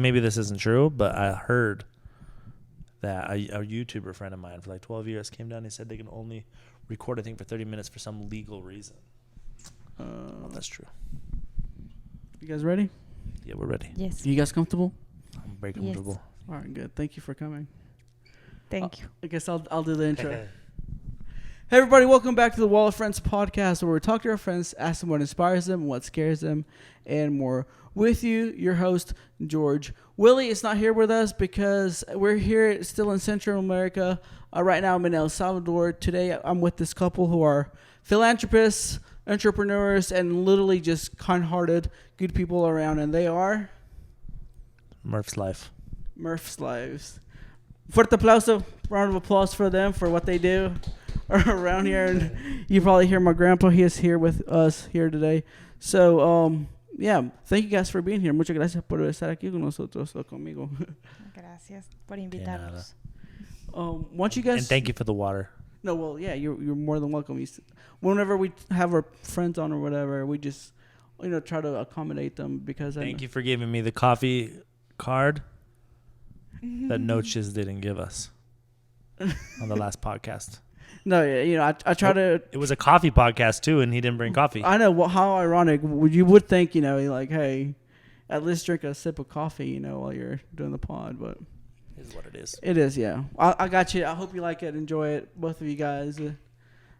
maybe this isn't true, but I heard that a YouTuber friend of mine for like 12 years came down. He said they can only record, I think, for 30 minutes for some legal reason. That's true. You guys ready? Yeah, we're ready. Yes. You guys comfortable? I'm very comfortable. Yes. All right, good. Thank you for coming. Thank you. I guess I'll do the intro. Hey everybody, welcome back to the Wall of Friends podcast, where we talk to our friends, ask them what inspires them, what scares them, and more. With you, your host, George. Willie is not here with us because we're here still in Central America. Right now I'm in El Salvador. Today I'm with this couple who are philanthropists, entrepreneurs, and literally just kind-hearted, good people around. And they are... Murphslife. Murphslife. Fuerte aplauso, round of applause for them for what they do around here. And you probably hear my grandpa. He is here with us here today. So, yeah, thank you guys for being here. Muchas gracias por estar aquí con nosotros o conmigo. Gracias por invitarnos. Once you guys... And thank you for the water. No, well, yeah, you're more than welcome. Whenever we have our friends on or whatever, we just, try to accommodate them because... Thank you for giving me the coffee card that Noches didn't give us on the last podcast. No, yeah, I try to... It was a coffee podcast, too, and he didn't bring coffee. I know. Well, how ironic. You would think, like, hey, at least drink a sip of coffee, while you're doing the pod, but... It is what it is. It is, yeah. I got you. I hope you like it, enjoy it, both of you guys.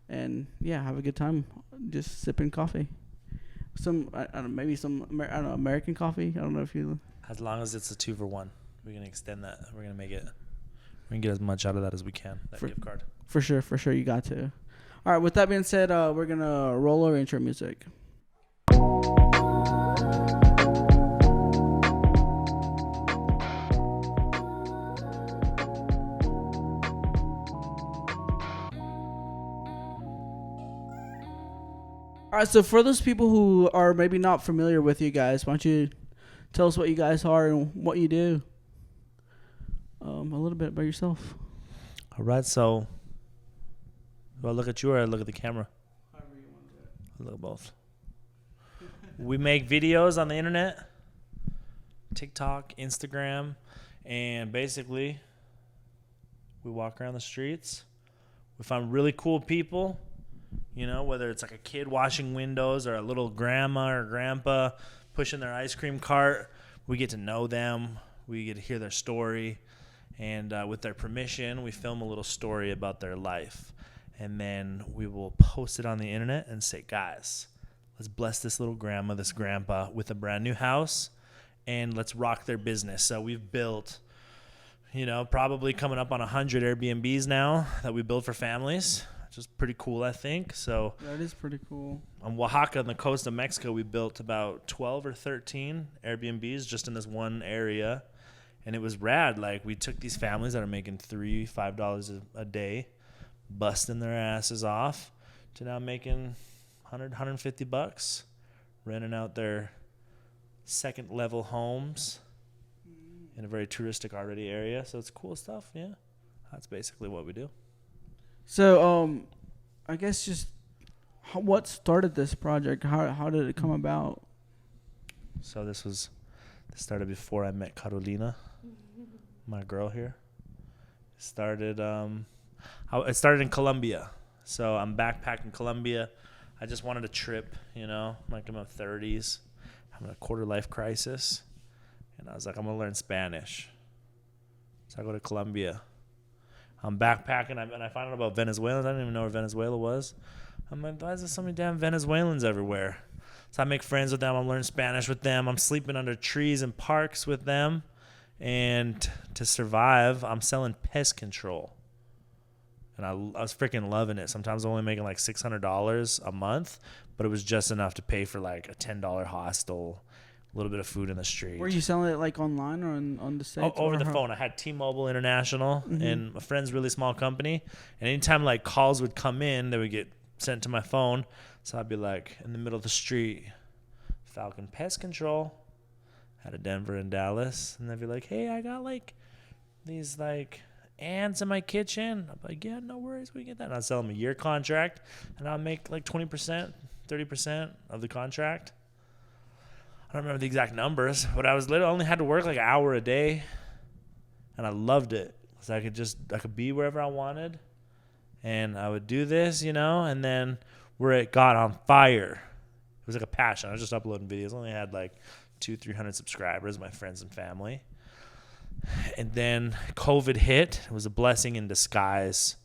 And, yeah, have a good time just sipping coffee. I don't know, maybe some, American coffee. I don't know if you... As long as it's a 2-for-1. We're going to extend that. We're going to make it... We're going to get as much out of that as we can, that gift card. For sure. You got to. All right, with that being said, we're going to roll our intro music. All right, so for those people who are maybe not familiar with you guys, why don't you tell us what you guys are and what you do? A little bit about yourself. All right, so do I look at you or I look at the camera? However you want to do it. I look at both. We make videos on the internet, TikTok, Instagram, and basically we walk around the streets. We find really cool people, whether it's like a kid washing windows or a little grandma or grandpa pushing their ice cream cart. We get to know them. We get to hear their story. And with their permission, we film a little story about their life. And then we will post it on the internet and say, guys, let's bless this little grandma, this grandpa with a brand new house, and let's rock their business. So we've built, probably coming up on 100 Airbnbs now that we build for families, which is pretty cool, I think. So that is pretty cool. On Oaxaca, on the coast of Mexico, we built about 12 or 13 Airbnbs just in this one area. And it was rad. Like, we took these families that are making $3, $5 a day, busting their asses off, to now making $100, $150, renting out their second-level homes in a very touristic already area. So it's cool stuff, yeah. That's basically what we do. So, I guess just what started this project? How did it come about? So this started before I met Carolina, my girl here. It started in Colombia. So I'm backpacking Colombia. I just wanted a trip, like in my 30s, having a quarter-life crisis. And I was like, I'm going to learn Spanish. So I go to Colombia. I'm backpacking, and I find out about Venezuelans. I didn't even know where Venezuela was. I'm like, why is there so many damn Venezuelans everywhere? So I make friends with them. I'm learning Spanish with them. I'm sleeping under trees in parks with them. And to survive, I'm selling pest control. And I was freaking loving it. Sometimes I'm only making like $600 a month, but it was just enough to pay for like a $10 hostel, a little bit of food in the street. Were you selling it like online or on the site? Over the phone. I had T-Mobile International and my friend's really small company. And anytime like calls would come in, they would get sent to my phone. So I'd be like in the middle of the street, Falcon Pest Control out of Denver and Dallas. And they'd be like, hey, I got like these like ants in my kitchen. I'm like, yeah, no worries. We can get that. And I'd sell them a year contract and I'll make like 20%, 30% of the contract. I don't remember the exact numbers, but I was literally only had to work like an hour a day, and I loved it because I could be wherever I wanted, and I would do this, and then where it got on fire, it was like a passion. I was just uploading videos. I only had like 200-300 subscribers, my friends and family, and then COVID hit. It was a blessing in disguise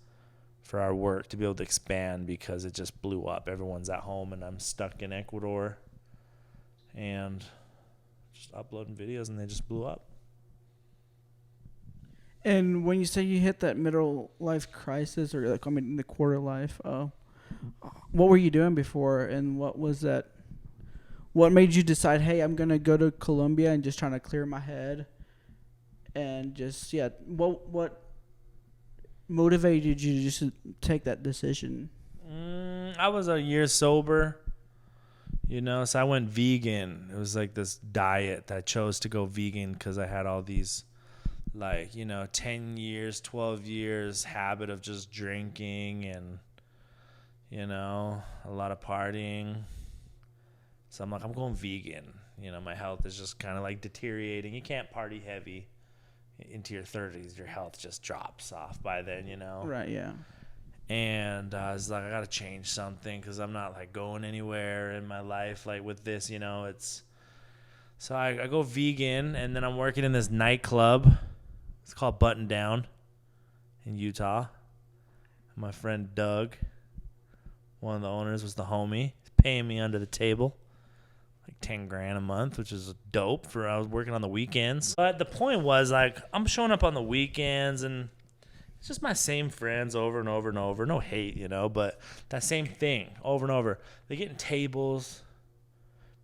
for our work to be able to expand because it just blew up. Everyone's at home, and I'm stuck in Ecuador. And just uploading videos, and they just blew up. And when you say you hit that middle life crisis, or the quarter life, what were you doing before, and what was that? What made you decide, hey, I'm gonna go to Colombia and just trying to clear my head, and just what motivated you to just take that decision? I was a year sober. So I went vegan. It was like this diet that I chose to go vegan because I had all these, 10 years, 12 years habit of just drinking and, a lot of partying. So I'm like, I'm going vegan. My health is just kind of like deteriorating. You can't party heavy into your 30s. Your health just drops off by then, Right, yeah. And I was like, I got to change something because I'm not like going anywhere in my life like with this, it's. So I go vegan, and then I'm working in this nightclub. It's called Button Down in Utah. My friend Doug, one of the owners, was the homie. He's paying me under the table like $10,000 a month, which is dope for I was working on the weekends. But the point was, like, I'm showing up on the weekends, and it's just my same friends over and over and over. No hate, but that same thing over and over. They get in tables.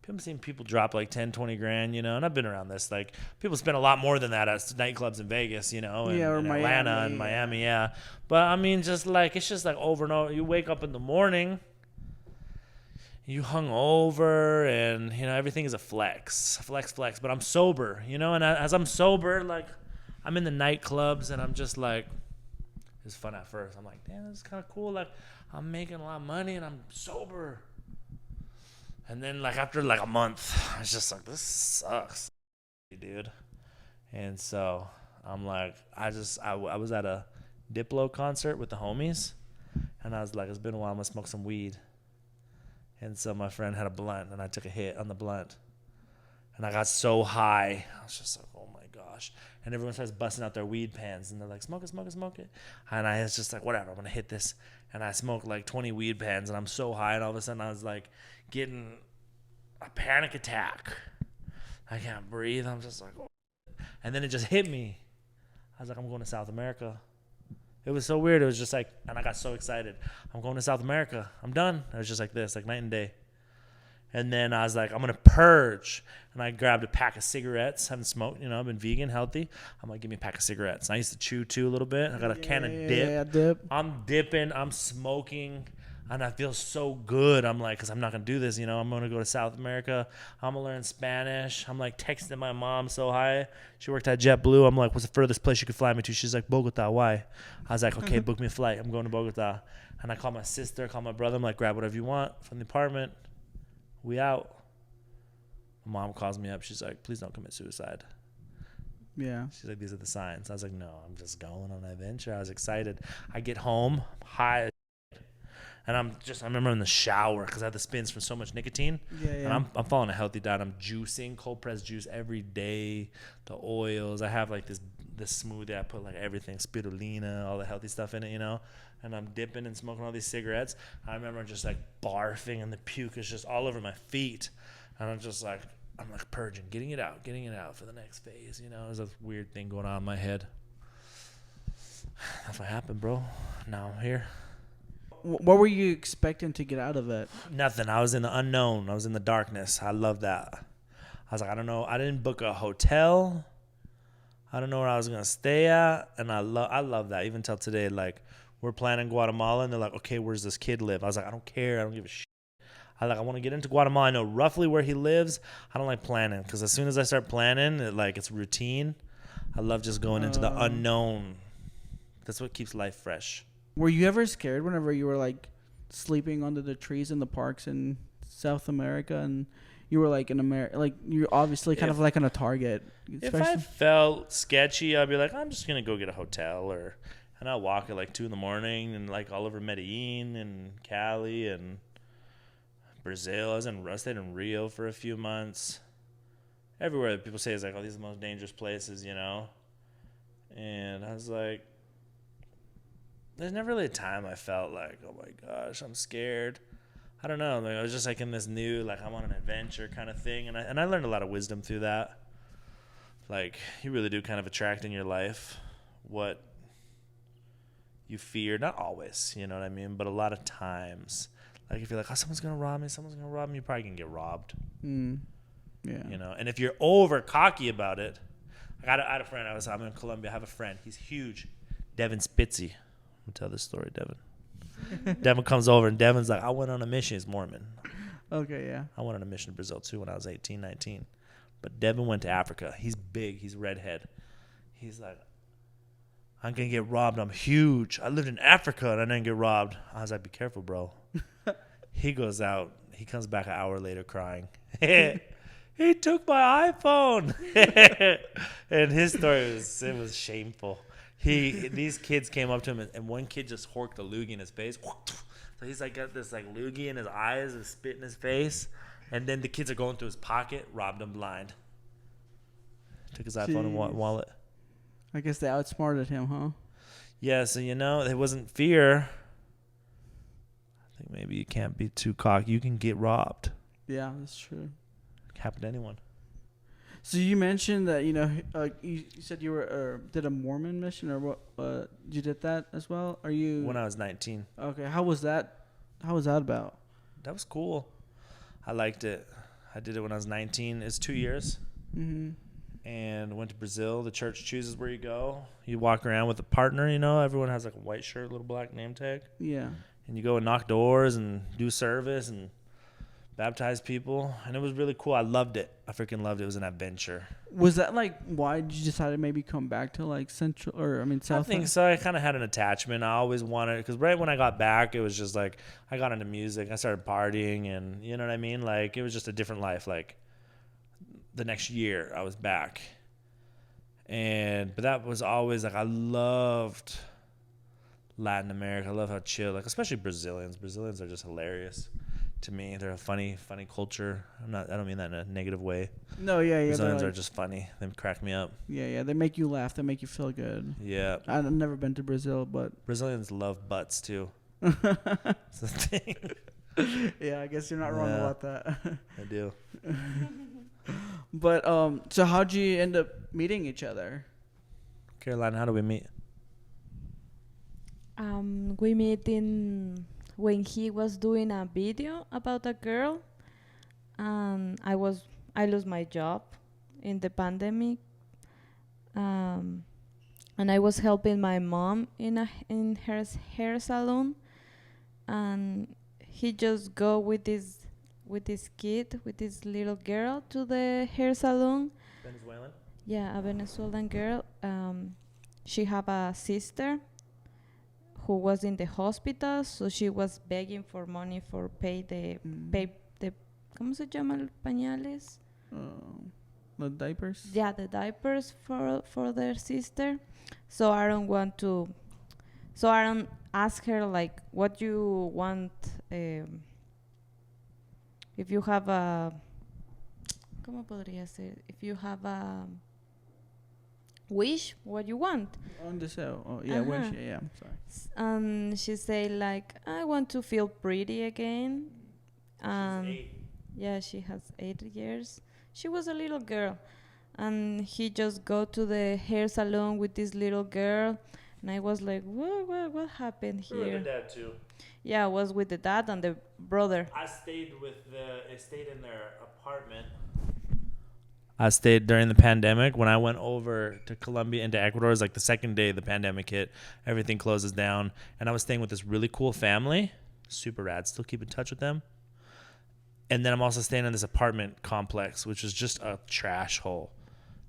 I've seen people drop like 10, 20 grand, and I've been around this. Like, people spend a lot more than that at nightclubs in Vegas, and or in Atlanta and Miami, yeah. But I mean, it's just like over and over. You wake up in the morning, you hung over, and everything is a flex. But I'm sober, and as I'm sober, like, I'm in the nightclubs, and I'm just like, it's fun at first. I'm like, damn, this is kind of cool. Like, I'm making a lot of money, and I'm sober. And then, like, after like a month, it's just like, this sucks, dude. And so I'm like, I was at a Diplo concert with the homies, and I was like, it's been a while. I'm gonna smoke some weed. And so my friend had a blunt, and I took a hit on the blunt, and I got so high. I was just like, oh my gosh. And everyone starts busting out their weed pans, and they're like, smoke it. And I was just like, whatever, I'm going to hit this. And I smoked like 20 weed pans, and I'm so high, and all of a sudden I was like getting a panic attack. I can't breathe. I'm just like, oh. And then it just hit me. I was like, I'm going to South America. It was so weird. It was just like, and I got so excited. I'm going to South America. I'm done. It was just like this, like night and day. And then I was like, I'm going to purge. And I grabbed a pack of cigarettes. Haven't smoked, I've been vegan, healthy. I'm like, give me a pack of cigarettes. And I used to chew too a little bit. I got a can of dip. Yeah, dip. I'm dipping. I'm smoking. And I feel so good. I'm like, because I'm not going to do this, I'm going to go to South America. I'm going to learn Spanish. I'm like texting my mom so high. She worked at JetBlue. I'm like, what's the furthest place you could fly me to? She's like, Bogota. Why? I was like, okay, book me a flight. I'm going to Bogota. And I call my sister, call my brother. I'm like, grab whatever you want from the apartment. We out. My mom calls me up. She's like, please don't commit suicide. Yeah. She's like, these are the signs. I was like, no, I'm just going on an adventure. I was excited. I get home, high as and I remember in the shower because I had the spins from so much nicotine. Yeah. And I'm following a healthy diet. I'm juicing, cold pressed juice every day. The oils. I have like this smoothie. I put like everything, spirulina, all the healthy stuff in it, And I'm dipping and smoking all these cigarettes. I remember just like barfing, and the puke is just all over my feet. And I'm like purging, getting it out for the next phase. There's a weird thing going on in my head. That's what happened, bro. Now I'm here. What were you expecting to get out of it? Nothing. I was in the unknown. I was in the darkness. I love that. I was like, I don't know. I didn't book a hotel. I don't know where I was gonna stay at, and I love that. Even till today, like, we're planning Guatemala, and they're like, okay, where's this kid live? I was like, I don't care. I don't give a shit. I want to get into Guatemala. I know roughly where he lives. I don't like planning because as soon as I start planning, it's routine. I love just going into the unknown. That's what keeps life fresh. Were you ever scared whenever you were like sleeping under the trees in the parks in South America, and you were like like you're obviously kind of like on a target. If I felt sketchy, I'd be like, I'm just gonna go get a hotel, and I'll walk at like 2 a.m. and like all over Medellin and Cali and Brazil. I stayed in Rio for a few months. Everywhere that people say is like, oh, these are the most dangerous places, you know. And I was like, there's never really a time I felt like, oh my gosh, I'm scared. I don't know. Like, I was just like in this new, like I'm on an adventure kind of thing, and I learned a lot of wisdom through that. Like, you really do kind of attract in your life what you fear. Not always, you know what I mean, but a lot of times. Like if you're like, oh, someone's gonna rob me, you probably can get robbed. Yeah. You know, and if you're over cocky about it, I had a friend. I'm in Colombia. I have a friend. He's huge, Devin Spitzy. I'm gonna tell this story, Devin. Devin comes over and Devin's like, I went on a mission. He's Mormon. Okay, yeah. I went on a mission to Brazil too when I was 18, 19. But Devin went to Africa. He's big. He's redhead. He's like, I'm gonna get robbed. I'm huge. I lived in Africa and I didn't get robbed. I was like, be careful, bro. He goes out. He comes back an hour later crying. He took my iPhone. And his story was shameful. These kids came up to him and one kid just horked a loogie in his face. So he's like got this like loogie in his eyes and spit in his face. And then the kids are going through his pocket, robbed him blind. Took his iPhone and wallet. I guess they outsmarted him, huh? Yeah, so it wasn't fear. I think maybe you can't be too cocky. You can get robbed. Yeah, that's true. It can happen to anyone. So you mentioned that you said you were did a Mormon mission or what? You did that as well? Are you When I was 19. Okay, how was that? How was that about? That was cool. I liked it. I did it when I was 19. It's 2 years. Mm-hmm. And went to Brazil. The church chooses where you go. You walk around with a partner. Everyone has like a white shirt, little black name tag. Yeah. And you go and knock doors and do service and baptize people. And it was really cool. I loved it. I freaking loved it. It was an adventure. Was that like why did you decide to maybe come back to like South? I think so. I kind of had an attachment. I always wanted, because right when I got back, it was just like I got into music. I started partying, and you know what I mean? Like it was just a different life. Like the next year I was back. But that was always like, I loved Latin America. I love how chill, like especially Brazilians. Brazilians are just hilarious to me. They're a funny culture. I don't mean that in a negative way. No, yeah. Brazilians are just funny. They crack me up. Yeah. They make you laugh. They make you feel good. Yeah. I've never been to Brazil, but Brazilians love butts too. That's the thing. Yeah, I guess you're not wrong about that. I do. But so how'd you end up meeting each other? Caroline, how do we meet? We met when he was doing a video about a girl, and I lost my job in the pandemic, and I was helping my mom in her hair salon, and he just go with this little girl to the hair salon. Venezuelan? Yeah, a Venezuelan girl. She have a sister who was in the hospital, so she was begging for money for pay the ¿cómo se llama los pañales? The diapers? Yeah, the diapers for their sister. So Aaron asked her like, what you want, if you have a, ¿cómo podría ser? If you have a wish, what you want? On the cell. Oh, yeah, wish. Yeah, sorry. She said like, I want to feel pretty again. She's 8. Yeah, she has 8 years. She was a little girl. And he just go to the hair salon with this little girl. And I was like, what happened here? We were with the dad too. Yeah, I was with the dad and the brother. I stayed in their apartment. I stayed during the pandemic. When I went over to Colombia and to Ecuador, it was like the second day the pandemic hit. Everything closes down. And I was staying with this really cool family. Super rad. Still keep in touch with them. And then I'm also staying in this apartment complex, which is just a trash hole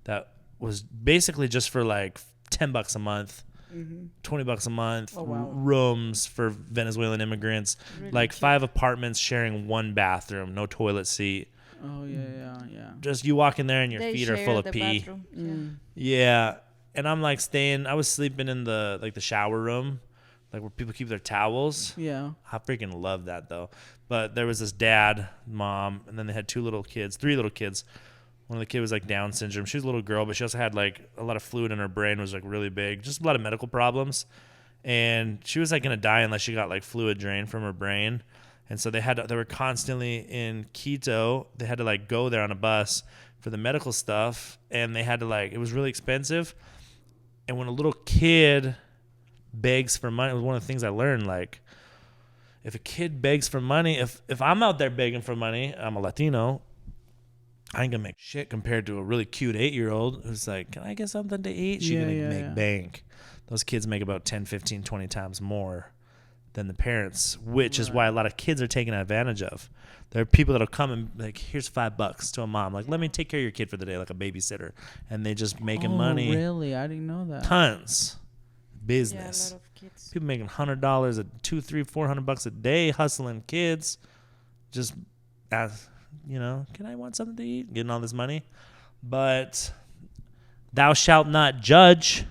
that was basically just for like $10 a month, $20 a month, rooms for Venezuelan immigrants, really like cheap. 5 apartments sharing 1 bathroom, no toilet seat. Oh yeah. Just you walk in there and your They feet are share full of the pee. bathroom. Mm. Yeah. And I'm like I was sleeping in the shower room, like where people keep their towels. Yeah. I freaking love that though. But there was this dad, mom, and then they had three little kids. One of the kids was like Down syndrome. She was a little girl, but she also had like a lot of fluid in her brain, was like really big, just a lot of medical problems. And she was like gonna die unless she got like fluid drained from her brain. And so they were constantly in Quito. They had to like go there on a bus for the medical stuff, and they had to it was really expensive. And when a little kid begs for money, it was one of the things I learned. Like, if a kid begs for money, if I'm out there begging for money, I'm a Latino, I ain't gonna make shit compared to a really cute 8-year-old who's like, can I get something to eat? She's gonna make bank. Those kids make about 10, 15, 20 times more than the parents, which is why a lot of kids are taken advantage of. There are people that'll come and like, here's $5 to a mom. Like, let me take care of your kid for the day, like a babysitter. And they just making money. Really? I didn't know that. Tons. Business. Yeah, a lot of kids. People making $100, $200, $300, $400 a day hustling kids. Just as can I want something to eat? Getting all this money. But thou shalt not judge,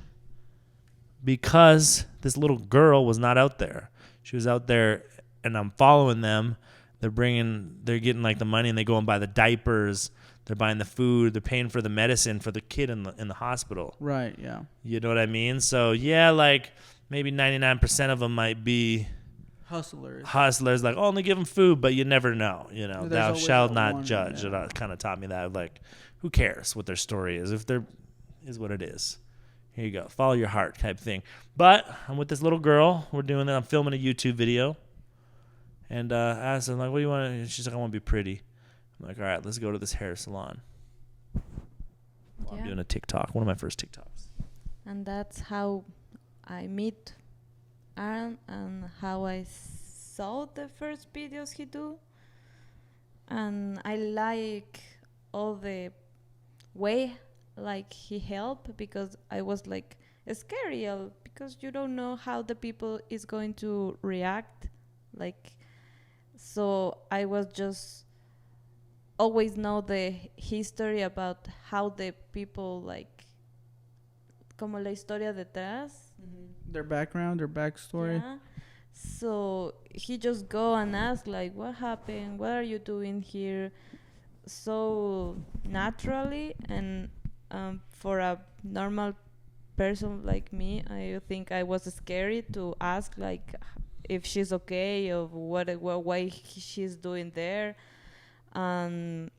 because this little girl was not out there. She was out there, and I'm following them. They're getting like the money, and they go and buy the diapers. They're buying the food. They're paying for the medicine for the kid in the hospital. Right. Yeah. You know what I mean? So yeah, like maybe 99% of them might be hustlers. Like, only give them food, but you never know. Thou shalt not judge. Yeah. It kind of taught me that. Like, who cares what their story is? If they're is what it is. Here you go. Follow your heart type thing. But I'm with this little girl. We're doing that. I'm filming a YouTube video. And I asked her, like, what do you want? And she's like, I want to be pretty. I'm like, all right, let's go to this hair salon. I'm doing a TikTok. One of my first TikToks. And that's how I meet Aaron and how I saw the first videos he do. And I like all the way like he helped, because I was like scary because you don't know how the people is going to react. Like, so I was just always know the history about how the people, like, como la historia detrás. Their background, their backstory. Yeah. So he just go and ask, like, what happened? What are you doing here? So naturally, and for a normal person like me, I think I was scary to ask, like, if she's okay, or why she's doing there. When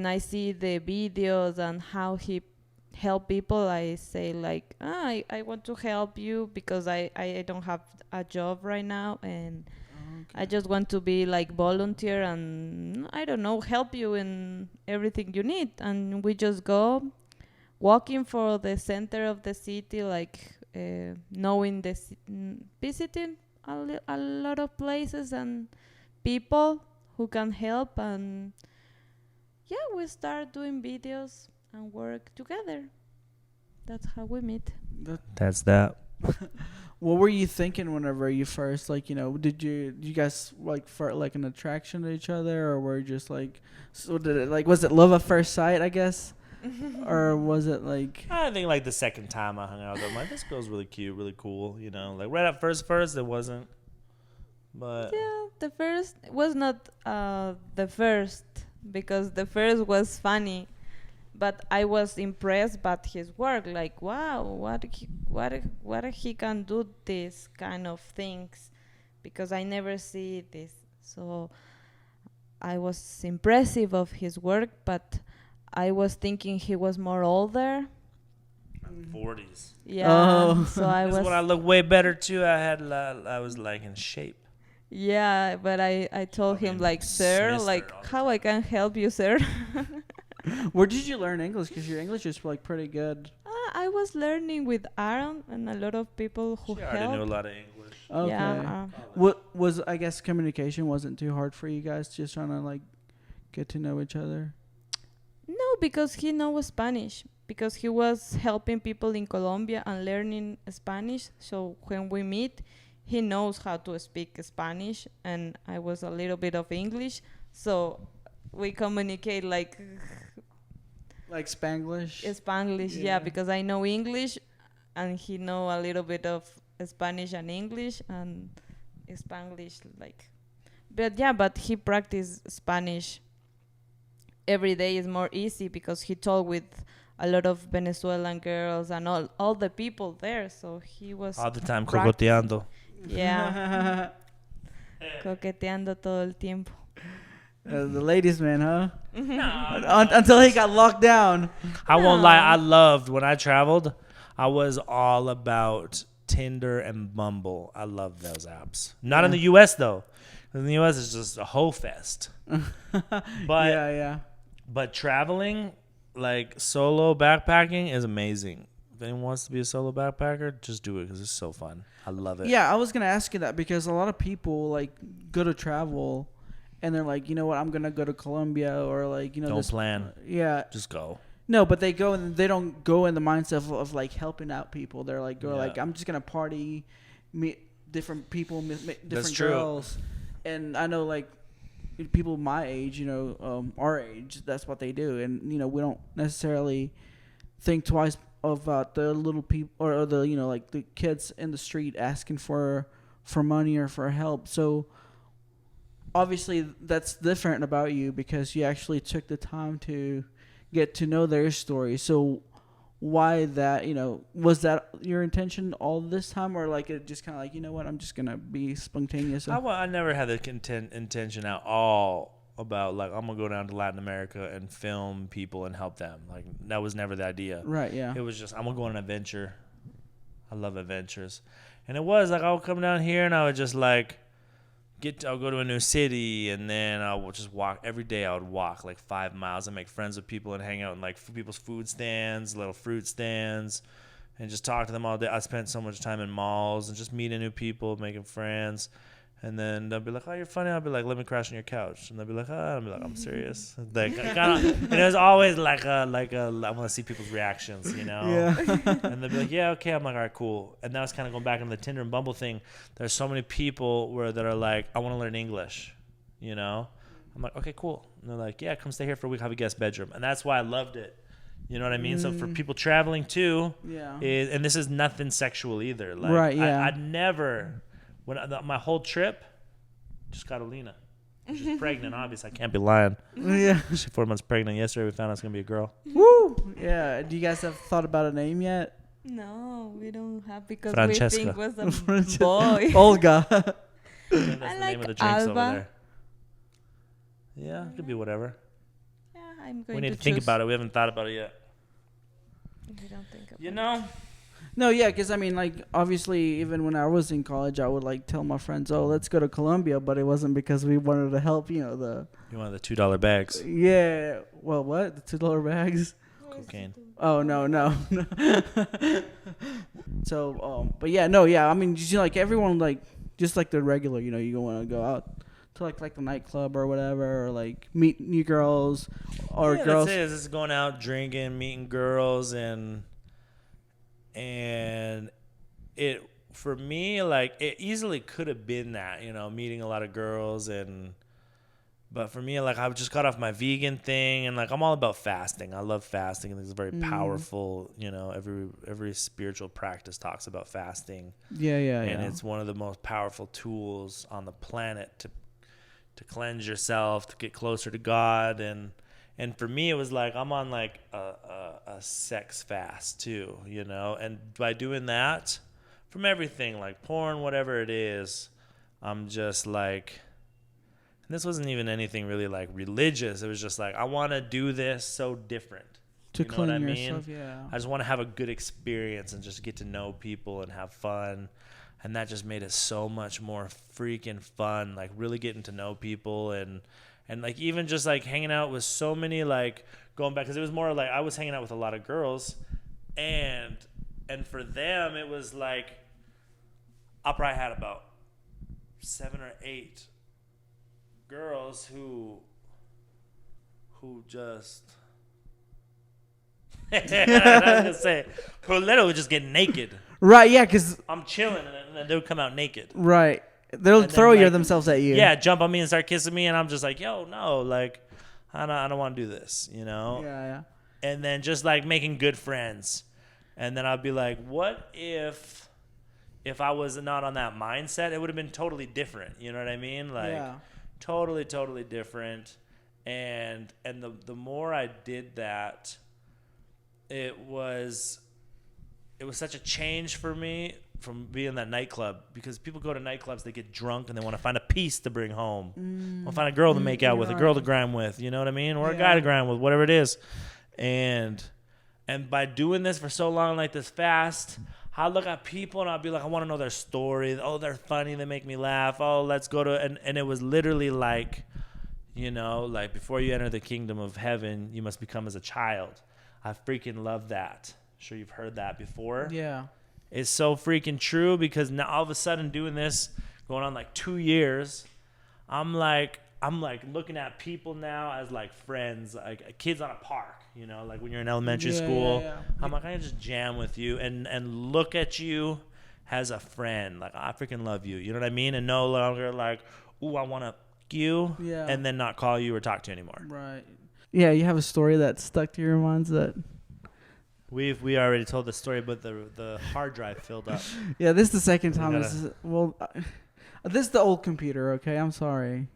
I see the videos and how he help people, I say, like, I want to help you because I don't have a job right now, and I just want to be like volunteer and, I don't know, help you in everything you need. And we just go walking for the center of the city, like knowing visiting a lot of places and people who can help. And yeah, we start doing videos and work together. That's how we meet. That's that. What were you thinking whenever you first, like, did you guys like felt like an attraction to each other, or were you just like, so did it, like, was it love at first sight, I guess? Or was it like, I think like the second time I hung out with her, I'm like, this girl's really cute, really cool, like right at first it wasn't, but yeah, the first was not the first, because the first was funny, but I was impressed by his work. Like, wow, what he can do this kind of things, because I never see this. So I was impressive of his work, but I was thinking he was more older. 40s. Yeah. Oh. So I This is was. when I look way better too. I was like in shape. Yeah, but I told him, like, sir, Mister like, all the how I can help you, sir? where did you learn English? Because your English is like pretty good. I was learning with Aaron and a lot of people who She already helped. knew a lot of English. Okay. Yeah. What was, I guess, communication wasn't too hard for you guys, just trying to like get to know each other? No, because he knows Spanish. Because he was helping people in Colombia and learning Spanish. So when we meet, he knows how to speak Spanish, and I was a little bit of English. So we communicate like Spanglish. Spanglish, yeah, because I know English and he know a little bit of Spanish and English and Spanglish like. But he practice Spanish every day is more easy because he talked with a lot of Venezuelan girls and all the people there, so he was all the time practicing. cocoteando. Yeah. Coqueteando todo el tiempo. The ladies' man, huh? Until he got locked down. I won't lie. I loved when I traveled. I was all about Tinder and Bumble. I love those apps. Not in the U.S. though. In the U.S. it's just a hoe fest. But But traveling, like solo backpacking, is amazing. If anyone wants to be a solo backpacker, just do it because it's so fun. I love it. Yeah, I was gonna ask you that because a lot of people like go to travel, and they're like, you know what, I'm gonna go to Colombia or like don't plan. Yeah, just go. No, but they go and they don't go in the mindset of like helping out people. They're like, like I'm just gonna party, meet different people, meet different girls, and I know like people my age, our age, that's what they do, and we don't necessarily think twice about the little people or the like the kids in the street asking for money or for help. So obviously that's different about you because you actually took the time to get to know their story. So why that, was that your intention all this time, or like it just kind of like, you know what, I'm just gonna be spontaneous? I never had the intention at all about like I'm gonna go down to Latin America and film people and help them. Like that was never the idea. Right. Yeah. It was just I'm gonna go on an adventure. I love adventures, and it was like I would come down here and I would just like I'll go to a new city, and then I will just walk every day. I would walk like 5 miles and make friends with people and hang out in like people's food stands, little fruit stands, and just talk to them all day. I spent so much time in malls and just meeting new people, making friends. And then they'll be like, "Oh, you're funny." I'll be like, "Let me crash on your couch." And they'll be like, "Oh," I'll be like, "I'm serious." Like, and it was always like I want to see people's reactions, Yeah. And they'll be like, "Yeah, okay." I'm like, "All right, cool." And that was kind of going back into the Tinder and Bumble thing. There's so many people that are like, "I want to learn English," I'm like, "Okay, cool." And they're like, "Yeah, come stay here for a week, have a guest bedroom." And that's why I loved it. You know what I mean? So for people traveling too, and this is nothing sexual either. Like, right? Yeah. I'd never. My whole trip, just Carolina. She's pregnant, obviously. I can't be lying. Yeah. She's 4 months pregnant. Yesterday we found out it's going to be a girl. Woo! Yeah. Do you guys have thought about a name yet? No, we don't have because Francesca. we think it was a boy. Olga. That's I the like name of the drinks Alba. over there. Yeah, it could be whatever. Yeah, I'm going We need to to think choose. about it. We haven't thought about it yet. We don't think about it. No, yeah, because I mean, like, obviously, even when I was in college, I would like tell my friends, "Oh, let's go to Colombia," but it wasn't because we wanted to help. You wanted the $2 bags. Yeah. Well, what? The $2 bags? Cocaine. Oh no. So, but yeah, no, yeah. I mean, like everyone, like just like the regular, you want to go out to like the nightclub or whatever, or like meet new girls or girls. That's it. It's just going out drinking, meeting girls, and it for me, like it easily could have been that, meeting a lot of girls, but for me, like I just got off my vegan thing, and like I'm all about fasting. I love fasting. I think it's very powerful. Every spiritual practice talks about fasting. Yeah. And it's one of the most powerful tools on the planet to cleanse yourself, to get closer to God, and for me, it was like I'm on like a sex fast too, and by doing that, from everything like porn, whatever it is, I'm just like, and this wasn't even anything really like religious. It was just like I want to do this so different. To you know what I mean? yourself, yeah. I just want to have a good experience and just get to know people and have fun. And that just made it so much more freaking fun, like really getting to know people and like even just like hanging out with so many, like going back, because it was more like I was hanging out with a lot of girls, and for them it was like I probably had about 7 or 8 girls who just I was gonna say who literally would just get naked. Right, yeah, because I'm chilling and then they would come out naked. Right. They'll And throw then, like, themselves at you. Yeah, jump on me and start kissing me, and I'm just like, yo, no, like, I don't want to do this, you know? Yeah. And then just like making good friends. And then I'd be like, what if I was not on that mindset, it would have been totally different. You know what I mean? Like totally different. And the more I did that, it was such a change for me from being in that nightclub, because people go to nightclubs, they get drunk and they want to find a piece to bring home. Or find a girl to make out with, a girl to grind with, you know what I mean? Or a guy to grind with, whatever it is. And by doing this for so long, like this fast, I look at people and I'll be like, I want to know their story. Oh, they're funny. They make me laugh. Oh, let's go to, and it was literally like, you know, like before you enter the kingdom of heaven, you must become as a child. I freaking love that. I'm sure you've heard that before. Yeah. It's so freaking true, because now all of a sudden doing this, going on like 2 years, I'm like looking at people now as like friends, like kids on a park, you know, like when you're in elementary school. Yeah. I'm like, I can just jam with you and look at you as a friend. Like, I freaking love you. You know what I mean? And no longer like, ooh, I want to you, and then not call you or talk to you anymore. Right. Yeah, you have a story that stuck to your minds that... We already told the story, but the hard drive filled up. Yeah, this is the second time. This is the old computer. Okay, I'm sorry.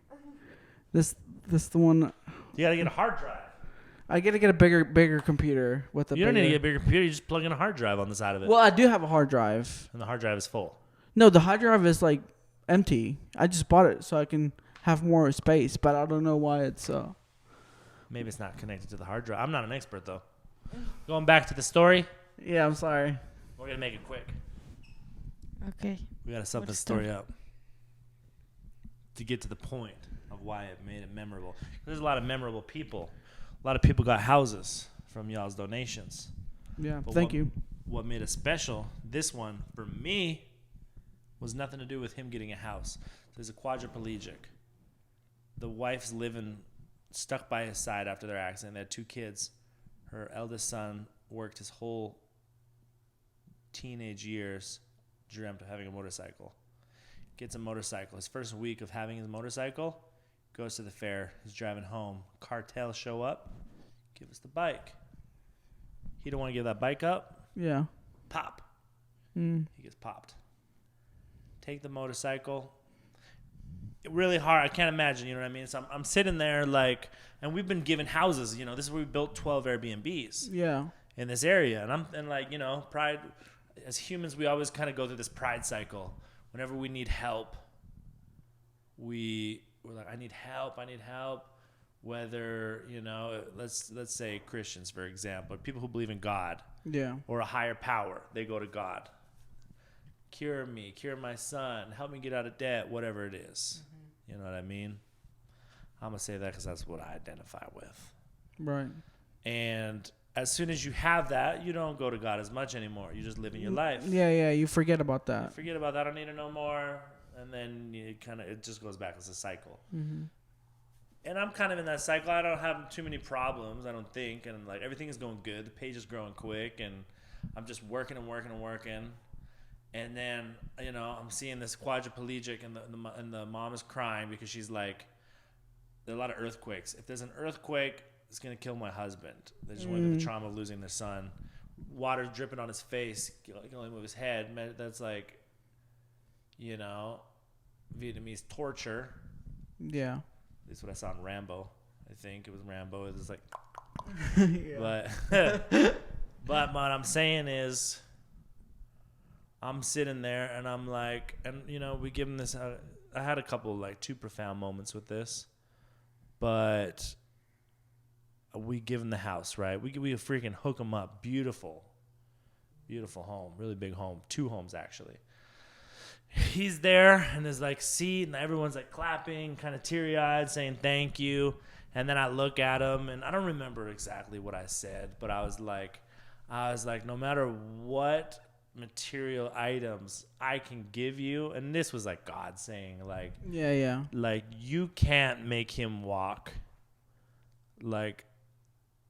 This the one. You gotta get a hard drive. I gotta get a bigger computer with a. You don't need to get a bigger computer. You just plug in a hard drive on the side of it. Well, I do have a hard drive. And the hard drive is full. No, the hard drive is like empty. I just bought it so I can have more space, but I don't know why it's. Maybe it's not connected to the hard drive. I'm not an expert though. Going back to the story. Yeah, I'm sorry. We're gonna make it quick. Okay. We gotta sum this story up to get to the point of why it made it memorable. There's a lot of memorable people. A lot of people got houses from y'all's donations. Yeah, But thank you. What made it special, this one, for me, was nothing to do with him getting a house. There's a quadriplegic. The wife's stuck by his side after their accident. They had 2 kids. Her eldest son worked his whole teenage years, dreamt of having a motorcycle. Gets a motorcycle. His first week of having his motorcycle, goes to the fair. He's driving home. Cartels show up. Give us the bike. He don't want to give that bike up. Yeah. Pop. He gets popped. Take the motorcycle. Really hard. I can't imagine, you know what I mean? So I'm sitting there like, and we've been given houses, you know, this is where we built 12 Airbnbs. Yeah. In this area. And like, you know, pride, as humans, we always kind of go through this pride cycle. Whenever we need help, we're like, I need help. Whether, you know, let's say Christians, for example, people who believe in God. Yeah. Or a higher power, they go to God. Cure me, cure my son, help me get out of debt, whatever it is. Mm-hmm. You know what I mean? I'm going to say that because that's what I identify with. Right. And as soon as you have that, you don't go to God as much anymore. You're just living your life. Yeah, you forget about that. You forget about that. I don't need to know more. And then it just goes back. It's a cycle. Mm-hmm. And I'm kind of in that cycle. I don't have too many problems, I don't think. And like everything is going good. The page is growing quick. And I'm just working. And then, you know, I'm seeing this quadriplegic and the mom is crying because she's like, there are a lot of earthquakes. If there's an earthquake, it's going to kill my husband. They just went through the trauma of losing their son. Water dripping on his face. He can only move his head. That's like, you know, Vietnamese torture. Yeah. That's what I saw in Rambo. I think it was Rambo. It was like, yeah. But what I'm saying is, I'm sitting there and I'm like, and you know, we give him this. I had a couple like 2 profound moments with this, but we give him the house, right? We freaking hook him up. Beautiful home, really big home, 2 homes actually. He's there and there's like seat and everyone's like clapping, kind of teary eyed, saying thank you. And then I look at him and I don't remember exactly what I said, but I was like, no matter what material items I can give you, and this was like God saying like, like you can't make him walk, like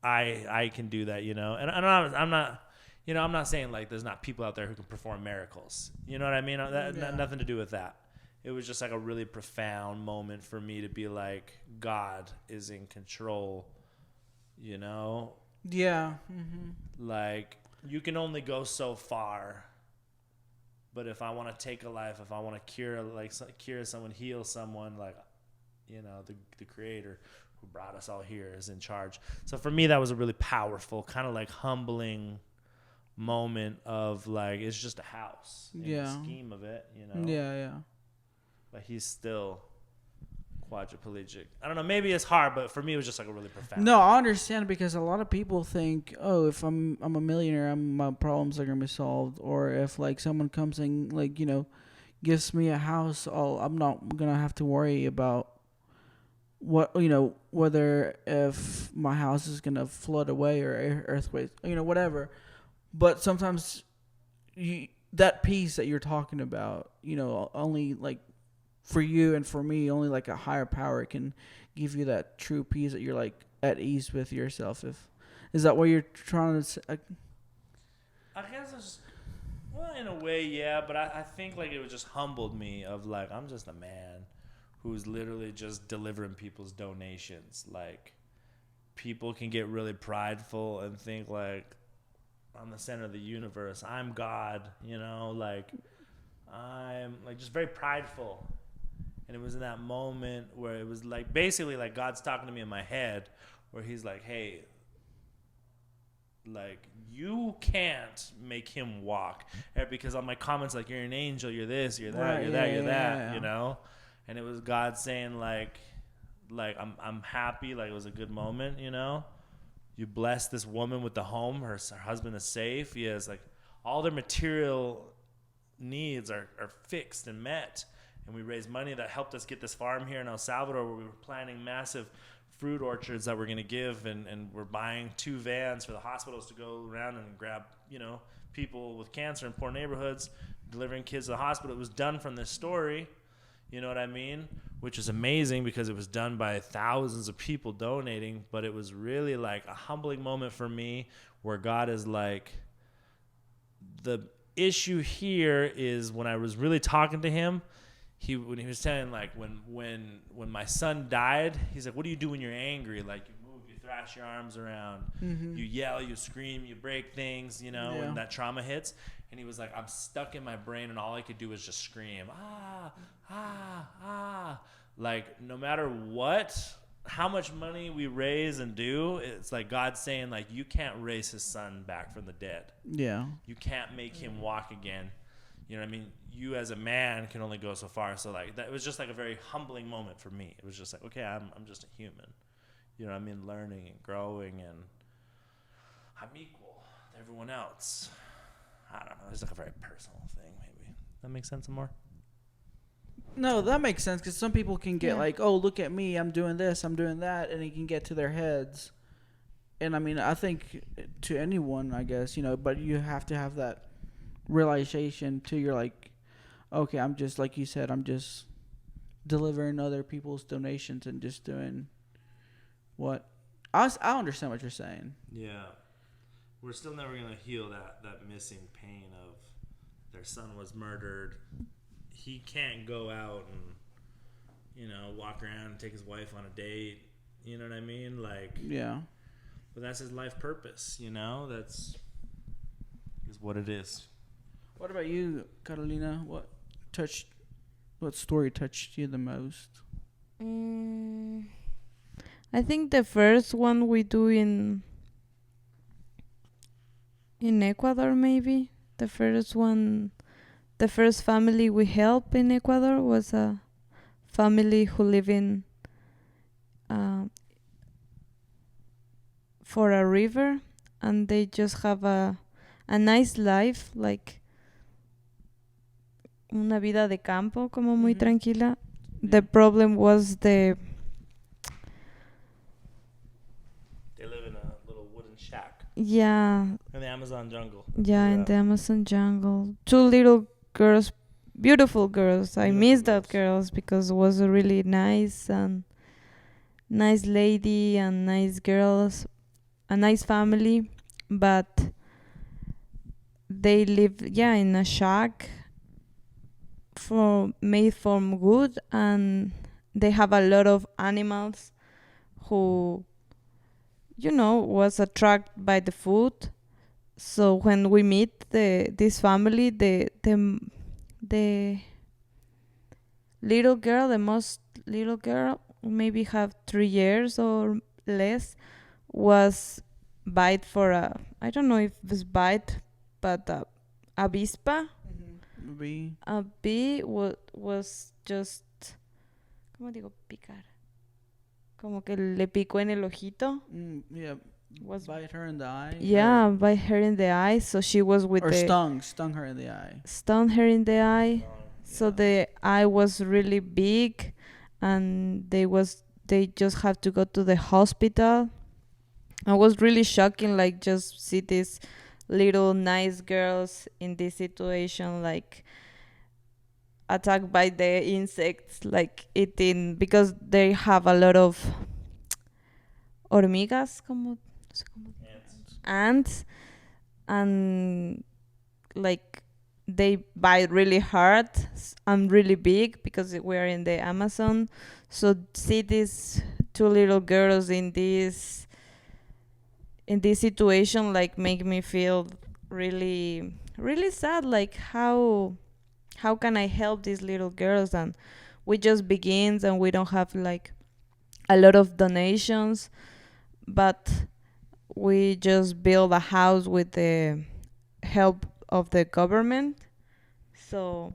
I can do that, you know. And I'm not you know, I'm not saying like there's not people out there who can perform miracles, you know what I mean. That nothing to do with that. it was just like a really profound moment for me to be like, God is in control, you know? Yeah. Mm-hmm. Like, you can only go so far. But if I want to take a life, if I want to cure someone, heal someone, like, you know, the creator who brought us all here is in charge. So for me, that was a really powerful, kind of like humbling moment of like, it's just a house in the scheme of it, you know? Yeah. But he's still quadriplegic. I don't know, maybe it's hard, but for me, it was just like a really profound. No, I understand, because a lot of people think, oh, if I'm a millionaire, my problems are gonna be solved, or if like someone comes and like, you know, gives me a house, I'm not gonna have to worry about what, you know, whether if my house is gonna flood away or earthquake, you know, whatever. But sometimes that peace that you're talking about, you know, only like for you and for me, only like a higher power can give you that true peace that you're like at ease with yourself. Is that what you're trying to say? I guess it's, well, in a way, yeah, but I think like it just humbled me of like, I'm just a man who's literally just delivering people's donations. Like, people can get really prideful and think like, I'm the center of the universe, I'm God, you know, like, I'm like just very prideful. And it was in that moment where it was like, basically like God's talking to me in my head, where he's like, hey, like, you can't make him walk. Because on my comments, like, you're an angel, you're this, you're that, Right, you're yeah, that, you're that, yeah. you know? And it was God saying like I'm happy, like it was a good moment, you know? You bless this woman with the home, her husband is safe, he has like all their material needs are fixed and met. And we raised money that helped us get this farm here in El Salvador, where we were planting massive fruit orchards that we're going to give, and we're buying 2 vans for the hospitals to go around and grab, you know, people with cancer in poor neighborhoods, delivering kids to the hospital. It was done from this story, you know what I mean? Which is amazing because it was done by thousands of people donating, but it was really like a humbling moment for me, where God is like, the issue here is when I was really talking to him, when he was saying like, when my son died, he's like, what do you do when you're angry? Like, you move, you thrash your arms around, you yell, you scream, you break things, you know, when that trauma hits. And he was like, I'm stuck in my brain, and all I could do was just scream, like, no matter what, how much money we raise and do, it's like God's saying like, you can't raise his son back from the dead. Yeah. You can't make him walk again. You know what I mean? You as a man can only go so far. So like, that was just like a very humbling moment for me. It was just like, okay, I'm just a human. You know what I mean? Learning and growing, and I'm equal to everyone else. I don't know. It's like a very personal thing, maybe. That makes sense more? No, that makes sense, because some people can get like, oh, look at me, I'm doing this, I'm doing that, and it can get to their heads. And I mean, I think to anyone, I guess, you know, but you have to have that realization too. You're like, okay, I'm just, like you said, I'm just delivering other people's donations and just doing what I understand what you're saying. Yeah. We're still never going to heal that missing pain of their son was murdered. He can't go out and, you know, walk around and take his wife on a date. You know what I mean? Like, yeah. But that's his life purpose, you know? That's is what it is. What about you, Carolina? What story touched you the most? I think the first one we do in Ecuador, maybe. The first family we helped in Ecuador was a family who live in for a river, and they just have a nice life, like una vida de campo, como muy tranquila. The problem was they live in a little wooden shack. Yeah. In the Amazon jungle. Yeah, in the Amazon jungle. 2 little girls, beautiful girls. I miss that girls because it was a really nice lady and nice girls, a nice family, but they live in a shack made from wood, and they have a lot of animals who, was attracted by the food. So when we meet this family, the little girl, the most little girl, maybe have 3 years or less, was bite for I don't know if it was bite, but avispa. Bee. A bee was just, ¿cómo digo picar? Como que le picó en el ojito. Yeah. Was bite her in the eye. Yeah, bite her in the eye. So she was with or the stung her in the eye. Stung her in the eye. So Yeah. the eye was really big, and they just have to go to the hospital. I was really shocking, like just see these little nice girls in this situation, like attacked by the insects, like eating, because they have a lot of hormigas, como, no sé cómo, ants, and like they bite really hard and really big because we're in the Amazon. So see these two little girls in this situation, like make me feel really really sad, like how can I help these little girls? And we just begins, and we don't have like a lot of donations, but we just build a house with the help of the government. So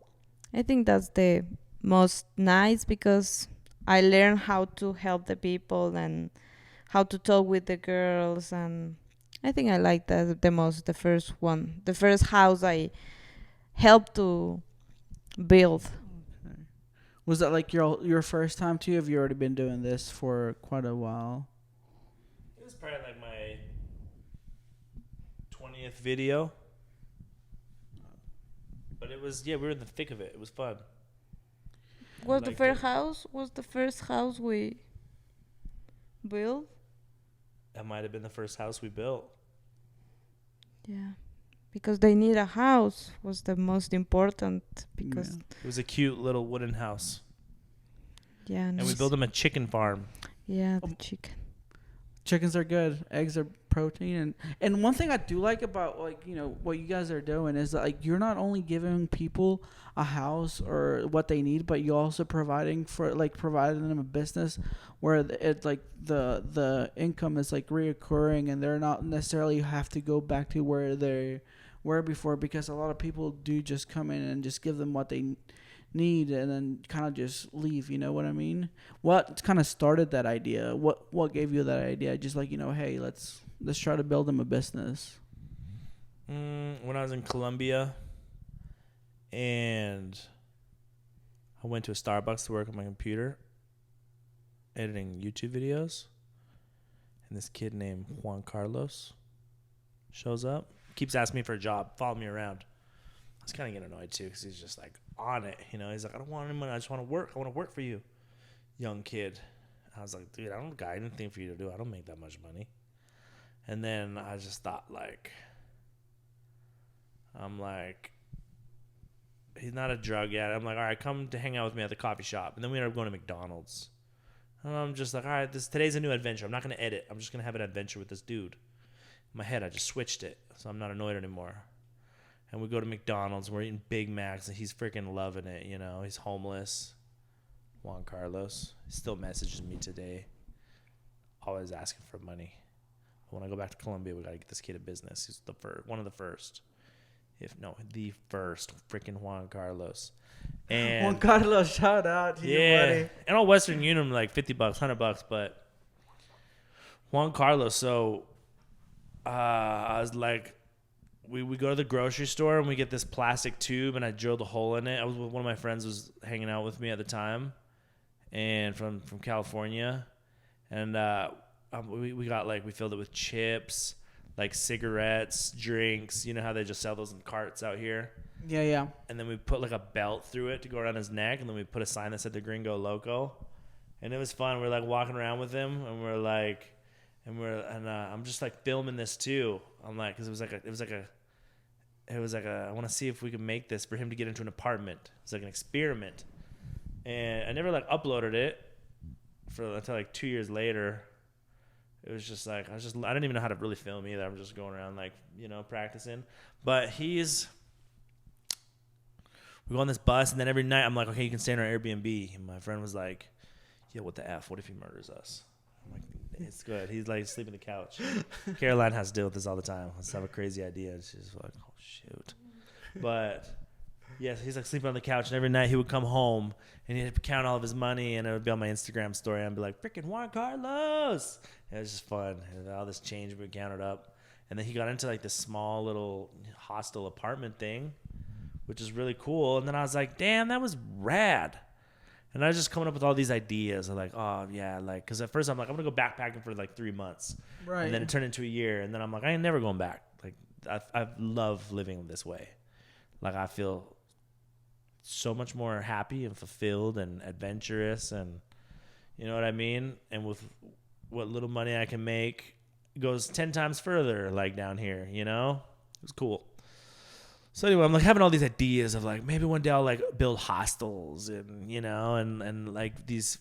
I think that's the most nice, because I learned how to help the people and how to talk with the girls, and I think I like that the most, the first one, the first house I helped to build. Okay. Was that like your first time too? Have you already been doing this for quite a while? It was probably like my 20th video. But it was, we were in the thick of it. It was fun. Was the Liked first it. house? Was the first house we built? That might have been the first house we built. Yeah, because they need a house was the most important, because It was a cute little wooden house. yeah, And we built them a chicken farm. yeah, the chicken. Chickens are good. Eggs are protein, and one thing I do like about like what you guys are doing is that, like, you're not only giving people a house or what they need, but you're also providing them a business where it like the income is like reoccurring, and they're not necessarily have to go back to where they were before, because a lot of people do just come in and just give them what they need and then kind of just leave. You know what I mean? What kind of started that idea? What gave you that idea? Just like, hey, let's try to build them a business. When I was in Colombia, and I went to a Starbucks to work on my computer, editing YouTube videos, and this kid named Juan Carlos shows up, keeps asking me for a job, following me around. I was kind of getting annoyed too, because he's just like on it, He's like, I don't want any money, I just want to work. I want to work for you, young kid. I was like, dude, I don't got anything for you to do. I don't make that much money. And then I just thought, like, I'm like, he's not a drug yet. I'm like, all right, come to hang out with me at the coffee shop. And then we ended up going to McDonald's. And I'm just like, all right, today's a new adventure. I'm not going to edit. I'm just going to have an adventure with this dude. In my head, I just switched it, so I'm not annoyed anymore. And we go to McDonald's, and we're eating Big Macs, and he's freaking loving it, He's homeless. Juan Carlos. He still messages me today, always asking for money. But when I go back to Colombia, we got to get this kid a business. He's one of the first. The first freaking Juan Carlos. And Juan Carlos, shout out to you, buddy. And on Western Union, like $50, $100, but Juan Carlos. So I was like, we go to the grocery store and we get this plastic tube, and I drilled a hole in it. I was with one of my friends was hanging out with me at the time, and from California, and we got we filled it with chips, like cigarettes, drinks. You know how they just sell those in carts out here? Yeah. And then we put like a belt through it to go around his neck, and then we put a sign that said the Gringo Loco, and it was fun. We're like walking around with him, and we're like, I'm just like filming this too. I'm like, because it was like it was like I want to see if we can make this for him to get into an apartment. It's like an experiment, and I never like uploaded it until like 2 years later. It was just like I didn't even know how to really film either. I'm just going around like practicing. But we go on this bus, and then every night I'm like, okay, you can stay in our Airbnb. And my friend was like, yeah, what the F? What if he murders us? I'm like, it's good. He's like sleeping on the couch. Caroline has to deal with this all the time. Let's have a crazy idea. She's like, oh shoot. But yeah, he's like sleeping on the couch, and every night he would come home and he'd count all of his money, and it would be on my Instagram story. I'd be like, freaking Juan Carlos. And it was just fun. And all this change would count it up. And then he got into like this small little hostel apartment thing, which is really cool. And then I was like, damn, that was rad. And I was just coming up with all these ideas of like, oh yeah, like, cause at first I'm like, I'm gonna go backpacking for like 3 months, right? And then it turned into a year, and then I'm like, I ain't never going back. Like, I love living this way. Like, I feel so much more happy and fulfilled and adventurous, and you know what I mean. And with what little money I can make, it goes 10 times further. Like down here, it was cool. So anyway, I'm like having all these ideas of like maybe one day I'll like build hostels and and like these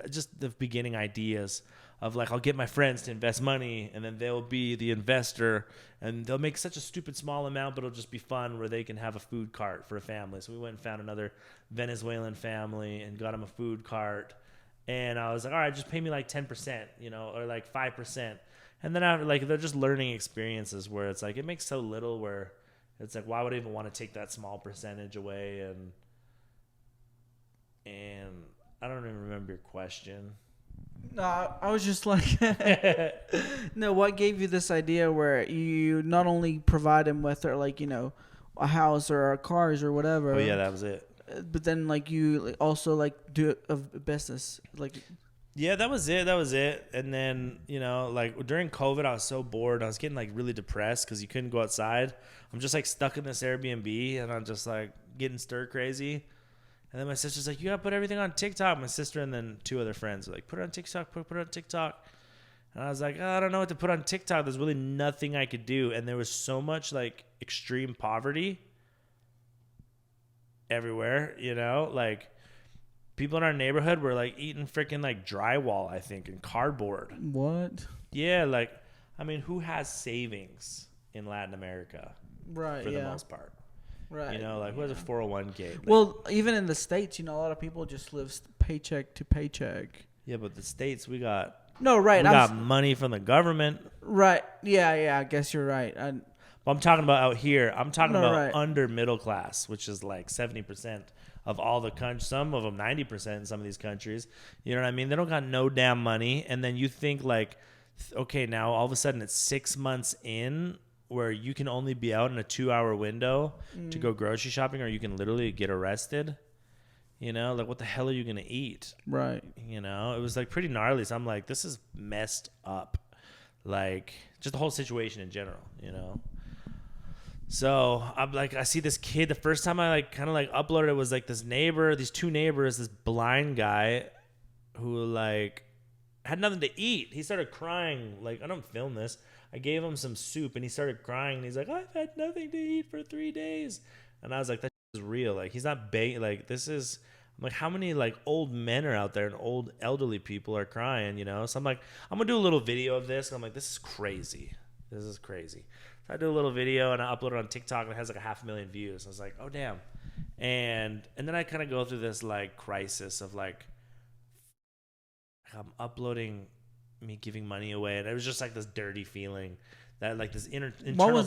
just the beginning ideas of like I'll get my friends to invest money, and then they'll be the investor, and they'll make such a stupid small amount, but it'll just be fun where they can have a food cart for a family. So we went and found another Venezuelan family and got them a food cart, and I was like, all right, just pay me like 10%, or like 5%, and then after like they're just learning experiences where it's like it makes so little where. It's like, why would I even want to take that small percentage away? And I don't even remember your question. No, I was just like, no, what gave you this idea where you not only provide him with, or like, a house or cars or whatever. Oh, yeah, that was it. But then, like, you also, like, do a business. Like, yeah, that was it. And then, like during COVID, I was so bored. I was getting like really depressed because you couldn't go outside. I'm just like stuck in this Airbnb, and I'm just like getting stir crazy. And then my sister's like, you gotta put everything on TikTok. My sister and then 2 other friends were like, put it on TikTok, put it on TikTok. And I was like, I don't know what to put on TikTok. There's really nothing I could do. And there was so much like extreme poverty everywhere, like people in our neighborhood were like eating freaking like drywall, I think, and cardboard. What? Yeah, like, I mean, who has savings in Latin America? Right, for the most part. Right. Like, who has a 401k? Like, well, even in the States, a lot of people just live paycheck to paycheck. Yeah, but the States, we got... No, right. We got money from the government. Right. Yeah, I guess you're right. But I'm talking about out here. I'm talking about right. under middle class, which is like 70% of all the countries. Some of them 90% in some of these countries. You know what I mean? They don't got no damn money. And then you think like, okay, now all of a sudden it's 6 months in where you can only be out in a 2-hour window to go grocery shopping, or you can literally get arrested. Like, what the hell are you going to eat? Right. It was like pretty gnarly. So I'm like, this is messed up. Like, just the whole situation in general, So I'm like, I see this kid. The first time I like kind of like uploaded it was like these 2 neighbors, this blind guy who like had nothing to eat. He started crying. Like, I don't film this. I gave him some soup and he started crying. And he's like, I've had nothing to eat for 3 days. And I was like, that is real. Like, he's not like, this is, I'm like, how many like old men are out there and old elderly people are crying, So I'm like, I'm going to do a little video of this. And I'm like, this is crazy. This is crazy. So I do a little video and I upload it on TikTok and it has like 500,000 views. I was like, oh damn. And then I kind of go through this like crisis of like, I'm uploading me giving money away, and it was just like this dirty feeling that like this internal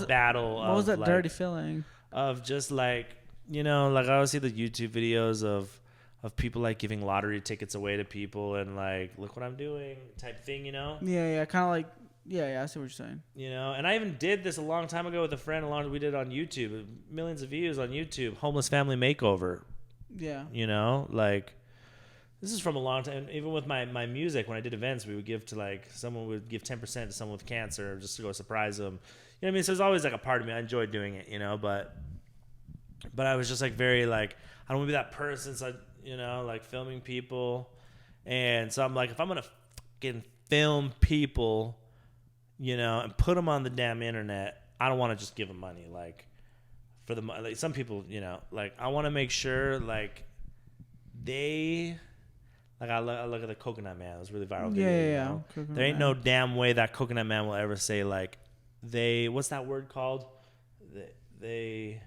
battle. What was that like, dirty feeling? Of just like, like I always see the YouTube videos of people like giving lottery tickets away to people and like, look what I'm doing type thing, Yeah, kind of like. Yeah, I see what you're saying. And I even did this a long time ago with a friend. We did it on YouTube, millions of views on YouTube. Homeless family makeover. Yeah. Like, this is from a long time. Even with my music, when I did events, we would give to like someone would give 10% to someone with cancer just to go surprise them. You know what I mean? So there's always like a part of me. I enjoyed doing it, but I was just like very like, I don't want to be that person. So like filming people, and so I'm like, if I'm gonna fucking film people, and put them on the damn internet, I don't want to just give them money. Like, for the like some people, like I want to make sure like they like I look at the Coconut Man. It was really viral video. Yeah. There ain't no damn way that Coconut Man will ever say like what's that word called? They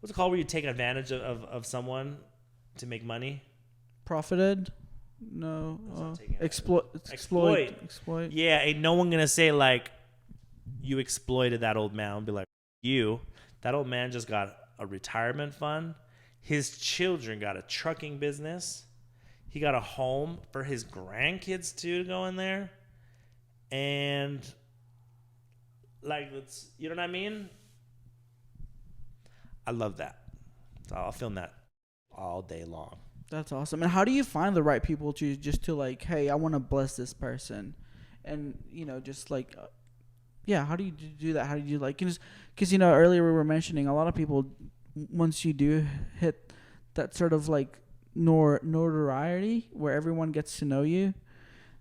what's it called where you take advantage of someone to make money? Profited? No. Exploit. Yeah, ain't no one gonna say like you exploited that old man. I'll be like, that old man just got a retirement fund. His children got a trucking business. He got a home for his grandkids too to go in there. And like, you know what I mean? I love that. So I'll film that all day long. That's awesome. And how do you find the right people to like, hey, I want to bless this person, and just like, how do you do that? How do you like? Because earlier we were mentioning a lot of people, once you do hit that sort of like notoriety where everyone gets to know you,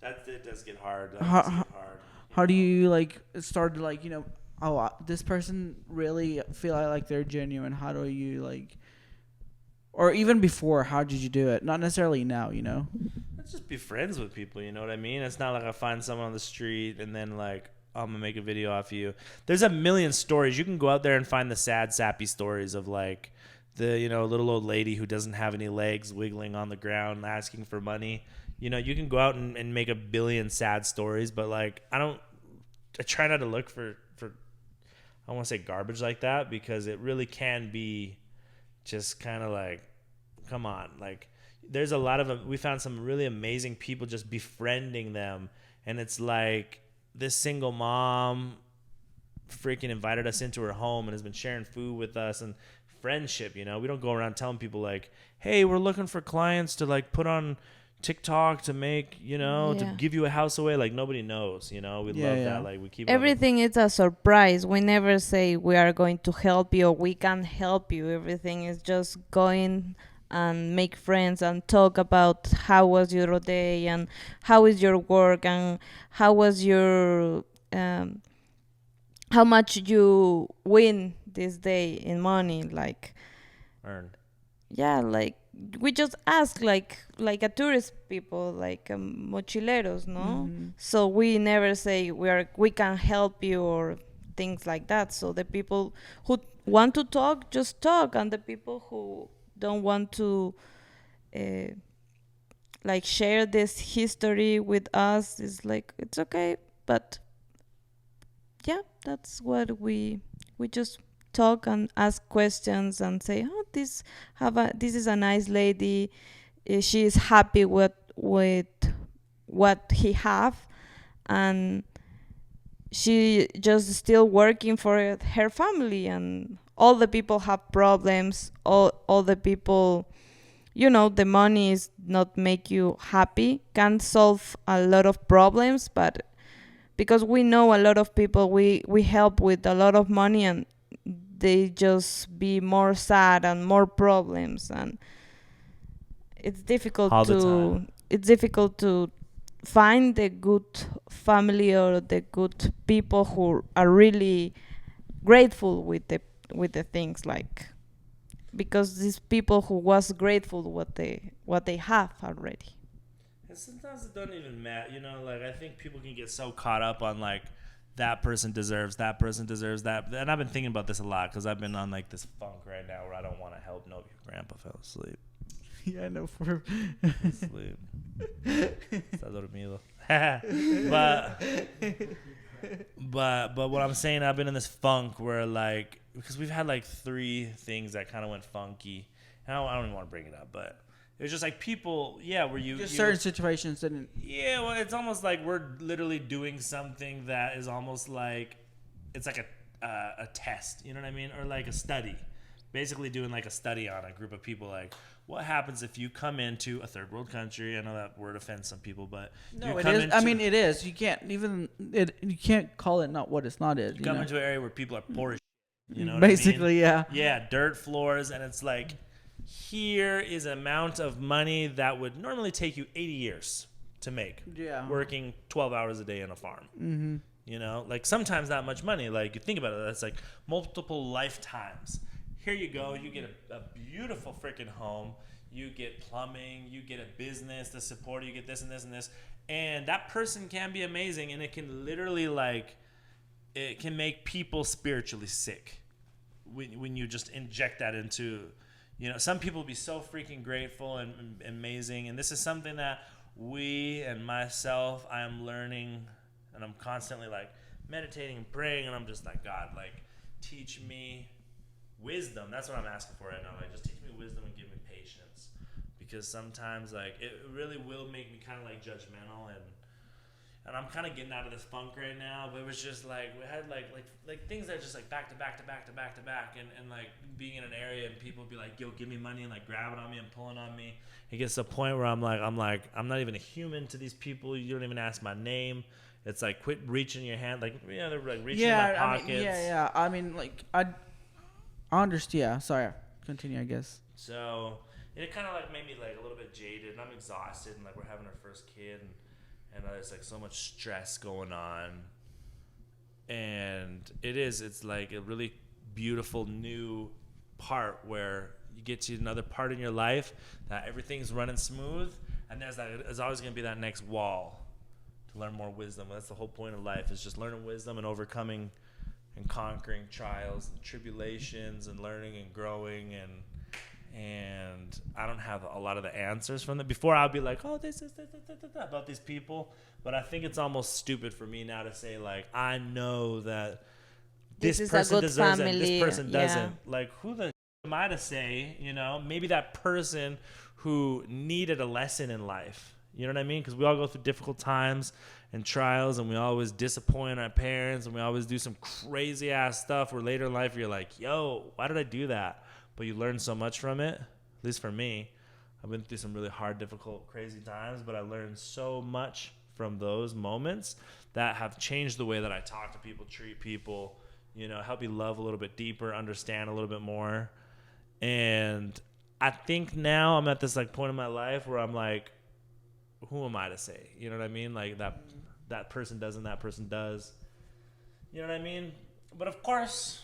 it does get hard. How do you like start to like this person really feel like they're genuine? How do you like? Or even before, how did you do it? Not necessarily now, Let's just be friends with people, you know what I mean? It's not like I find someone on the street and then like, I'm going to make a video off you. There's a million stories. You can go out there and find the sad, sappy stories of like the, little old lady who doesn't have any legs wiggling on the ground asking for money. You can go out and make a billion sad stories, but like, I try not to look for I don't want to say garbage like that because it really can be just kind of like, come on, like there's a lot of we found some really amazing people just befriending them, and it's like this single mom freaking invited us into her home and has been sharing food with us and friendship. We don't go around telling people like, hey, we're looking for clients to like put on TikTok to make to give you a house away. Like nobody knows. We love that. Like we keep everything is a surprise. We never say we are going to help you or we can help you. Everything is just going and make friends and talk about how was your day and how is your work and how was your how much you win this day in money, like earned. Yeah, like we just ask like a tourist people, like mochileros, no? Mm-hmm. So we never say we can help you or things like that. So the people who want to talk just talk, and the people who don't want to like share this history with us is like, it's okay. But yeah, that's what we just talk and ask questions and say, oh, this is a nice lady. She is happy with what he have, and she just still working for her family. And all the people have problems. All the people, the money is not make you happy. Can solve a lot of problems, but because we know a lot of people, we help with a lot of money, and they just be more sad and more problems, and it's difficult to find the good family or the good people who are really grateful with the things, like, because these people who was grateful what they have already. And sometimes it doesn't even matter, like I think people can get so caught up on like that person deserves that, and I've been thinking about this a lot because I've been on like this funk right now where I don't want to help. No, your grandpa fell asleep. Yeah, I know. For asleep. Está dormido. but what I'm saying, I've been in this funk where like, because we've had like 3 things that kind of went funky. And I don't even want to bring it up, but it was just like people, where you certain situations didn't. Yeah, well, it's almost like we're literally doing something that is almost like it's like a test, you know what I mean, or like a study. Basically, doing like a study on a group of people, like what happens if you come into a third world country. I know that word offends some people, but no, it is. I mean, it is. You can't even you can't call it not what it's not. Is you come into an area where people are poor as shit, you know, basically, what I mean? Yeah, dirt floors, and it's like, here is an amount of money that would normally take you 80 years to make. Yeah. Working 12 hours a day on a farm. Mm-hmm. You know, like sometimes not much money. Like you think about it, that's like multiple lifetimes. Here you go, you get a beautiful freaking home. You get plumbing, you get a business to support you, get this and this and this. And that person can be amazing, and it can literally like, it can make people spiritually sick when you just inject that into, you know, some people will be so freaking grateful and amazing. And this is something that we and myself, I am learning, and I'm constantly like meditating and praying, and I'm just like, God, like teach me wisdom. That's what I'm asking for right now. Like just teach me wisdom and give me patience, because sometimes like it really will make me kind of like judgmental, and I'm kind of getting out of this funk right now. But it was just like we had like things that are just like back to back to back to back to back, and like being in an area and people be like, yo, give me money, and like grabbing on me and pulling on me. It gets to a point where I'm not even a human to these people. You don't even ask my name. It's like quit reaching your hand, like, you know, they're like reaching in my pockets. I mean, like I understand. Yeah, sorry. Continue, I guess. So it kind of like made me like a little bit jaded, and I'm exhausted, and like we're having our first kid, and there's like so much stress going on, and it's like a really beautiful new part where you get to another part in your life that everything's running smooth, and there's always going to be that next wall to learn more wisdom. That's the whole point of life, is just learning wisdom and overcoming and conquering trials and tribulations and learning and growing, and I don't have a lot of the answers from them. Before I'd be like, oh, this about these people, but I think it's almost stupid for me now to say like, I know that this person deserves it, this person doesn't. Like, who the am I to say, you know, maybe that person who needed a lesson in life. You know what I mean? Because we all go through difficult times and trials, and we always disappoint our parents, and we always do some crazy ass stuff where later in life you're like, yo, why did I do that? But you learn so much from it. At least for me, I've been through some really hard, difficult, crazy times, but I learned so much from those moments that have changed the way that I talk to people, treat people, you know, help me love a little bit deeper, understand a little bit more. And I think now I'm at this like point in my life where I'm like, who am I to say? You know what I mean? Like that person doesn't, that person does. You know what I mean? But of course,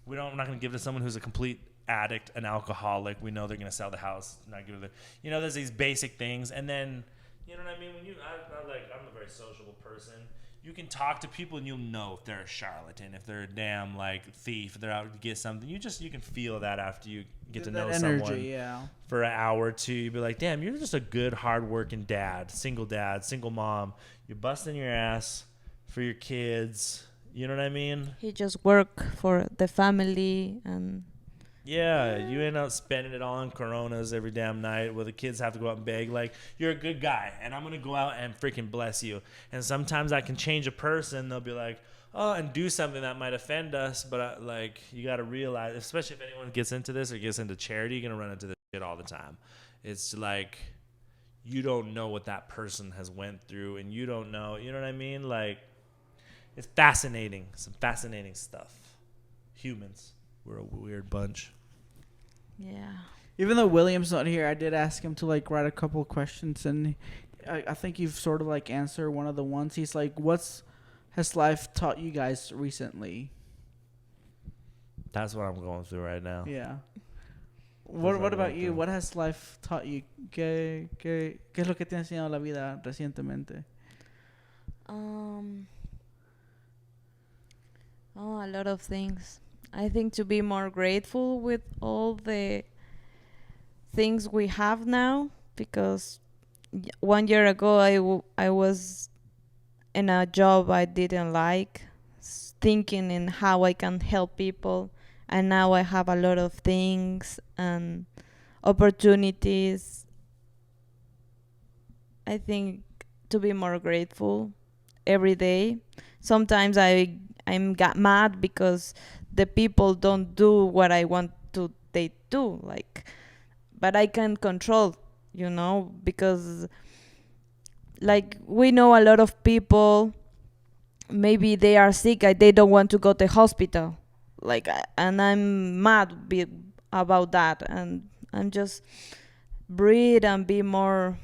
we're not going to give it to someone who's a complete addict, an alcoholic. We know they're going to sell the house, not give it. You know, there's these basic things, and then, you know what I mean. When I'm a very sociable person. You can talk to people, and you'll know if they're a charlatan, if they're a damn like thief, if they're out to get something. You can feel that after you get to know energy, someone for an hour or two. You'll be like, damn, you're just a good, hardworking dad, single mom. You're busting your ass for your kids. You know what I mean? He just work for the family, and yeah, you end up spending it all on Coronas every damn night where the kids have to go out and beg. Like, you're a good guy, and I'm going to go out and freaking bless you. And sometimes I can change a person. They'll be like, oh, and do something that might offend us. But, like, you got to realize, especially if anyone gets into this or gets into charity, you're going to run into this shit all the time. It's like, you don't know what that person has went through, and you don't know, you know what I mean? Like, it's fascinating. Some fascinating stuff. Humans. We're a weird bunch. yeah. Even though William's not here, I did ask him to like write a couple of questions, and I think you've sort of like answered one of the ones. He's like, "What's has life taught you guys recently?" That's what I'm going through right now. Yeah. What about you? What has life taught you? ¿Qué es lo que te ha enseñado la vida recientemente? A lot of things. I think to be more grateful with all the things we have now, because 1 year ago I was in a job I didn't like, thinking in how I can help people, and now I have a lot of things and opportunities. I think to be more grateful every day. Sometimes I'm got mad because the people don't do what I want to they do, like, but I can control, you know, because like we know a lot of people, maybe they are sick, they don't want to go to hospital, like, and I'm mad about that, and I'm just breathe and be more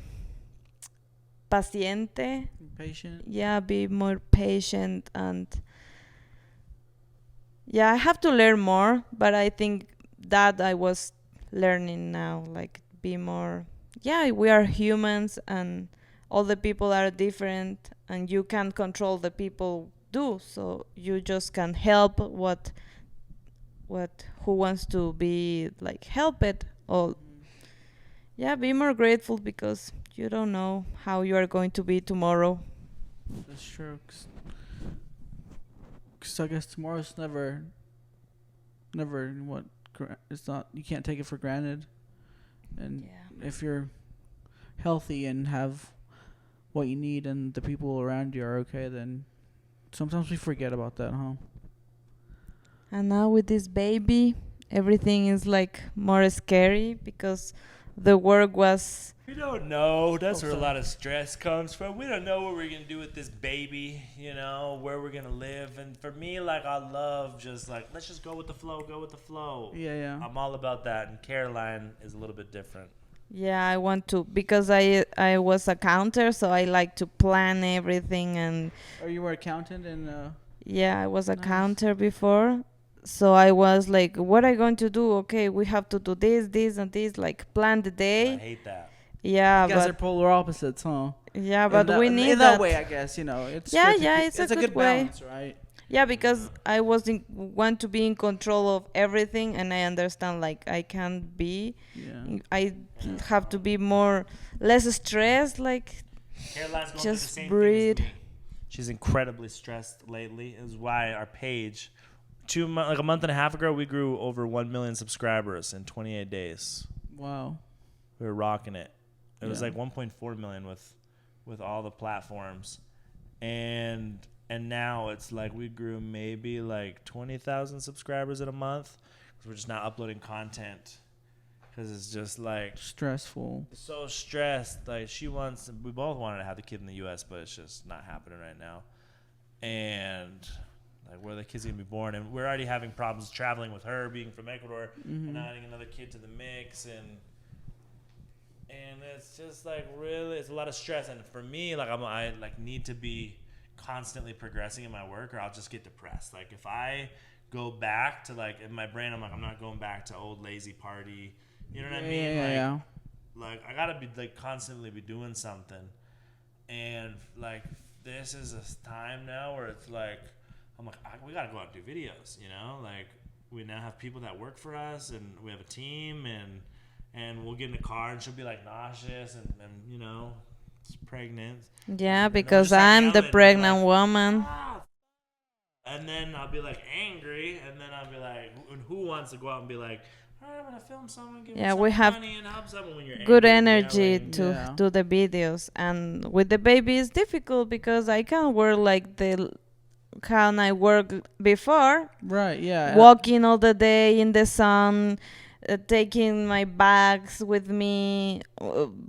paciente. Patient. Yeah, be more patient. And yeah, I have to learn more, but I think that I was learning now, like be more. Yeah, we are humans, and all the people are different, and you can't control the people do. So you just can help what who wants to be like help it. Or yeah, be more grateful because you don't know how you are going to be tomorrow. That's true. 'Cause I guess tomorrow's never what. It's not. You can't take it for granted. And Yeah. if you're healthy and have what you need and the people around you are okay, then sometimes we forget about that, huh? And now with this baby, everything is like more scary because the work was. We don't know. That's where a sorry. lot of stress comes from. We don't know what we're going to do with this baby, you know, where we're going to live. And for me, like, I love just like, let's just go with the flow, go with the flow. Yeah. I'm all about that. And Caroline is a little bit different. Yeah, I want to because I was a counter, so I like to plan everything. And Or you were accountant and yeah, I was a Nice. counter before. So I was like, what are you going to do? Okay, we have to do this, and this, like plan the I day. hate that. Yeah, you guys are but polar opposites, huh? yeah, but we need in that way, I guess, it's Yeah, good to yeah, keep- it's a a good good way. balance, right? Yeah, because I want to be in control of everything, and I understand like I can't be. Yeah. I have to be less stressed. Like Caroline's going Just through the same breathe. thing as me. She's incredibly stressed lately. Is why our page, like a month and a half ago, we grew over 1 million subscribers in 28 days. Wow. We were rocking it. It was Yeah. like 1.4 million with all the platforms, and now it's like we grew maybe like 20,000 subscribers in a month because we're just not uploading content because it's just like Stressful. so stressed. Like we both wanted to have the kid in the U.S., but it's just not happening right now. And like where the kid's gonna be born, and we're already having problems traveling with her being from Ecuador and adding another kid to the mix, and it's just like really it's a lot of stress. And for me, like I like need to be constantly progressing in my work, or I'll just get depressed. Like if I go back to like in my brain, I'm like I'm not going back to old lazy party. You know what I mean? Yeah. Like I gotta be like constantly be doing something, and like this is a time now where it's like I'm like we gotta go out and do videos. You know, like we now have people that work for us, and we have a team, and we'll get in the car and she'll be like nauseous and you know, it's pregnant. yeah, And because just, like, I'm the yelling, pregnant like, woman. "Ah!" And then I'll be like angry, and then I'll be like, who wants to go out and be like, all right, I'm gonna film someone, give Yeah, me we some have money and help someone when you're Good angry, energy yelling. to Yeah. do the videos, and with the baby it's difficult because I can't work like the how I worked before, Right. Yeah. walking all the day in the sun, taking my bags with me,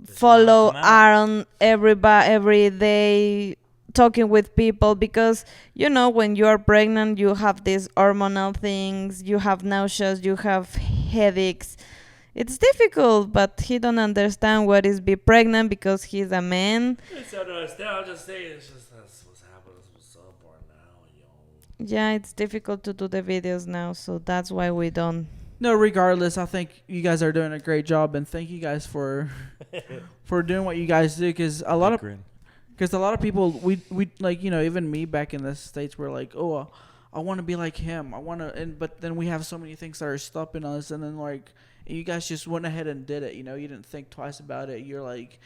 follow come out. Aaron every day, talking with people because when you are pregnant you have these hormonal things, you have nausea, you have headaches. It's difficult, but he don't understand what is be pregnant because he's a man. So I'll just say it's just that's what's happening. It's so boring now, yo. Yeah, it's difficult to do the videos now, so that's why we don't. No, regardless, I think you guys are doing a great job, and thank you guys for doing what you guys do. Because a lot of people, we like even me back in the States, were like, oh, I want to be like him. I want to, but then we have so many things that are stopping us, and then like you guys just went ahead and did it. You didn't think twice about it. You're like,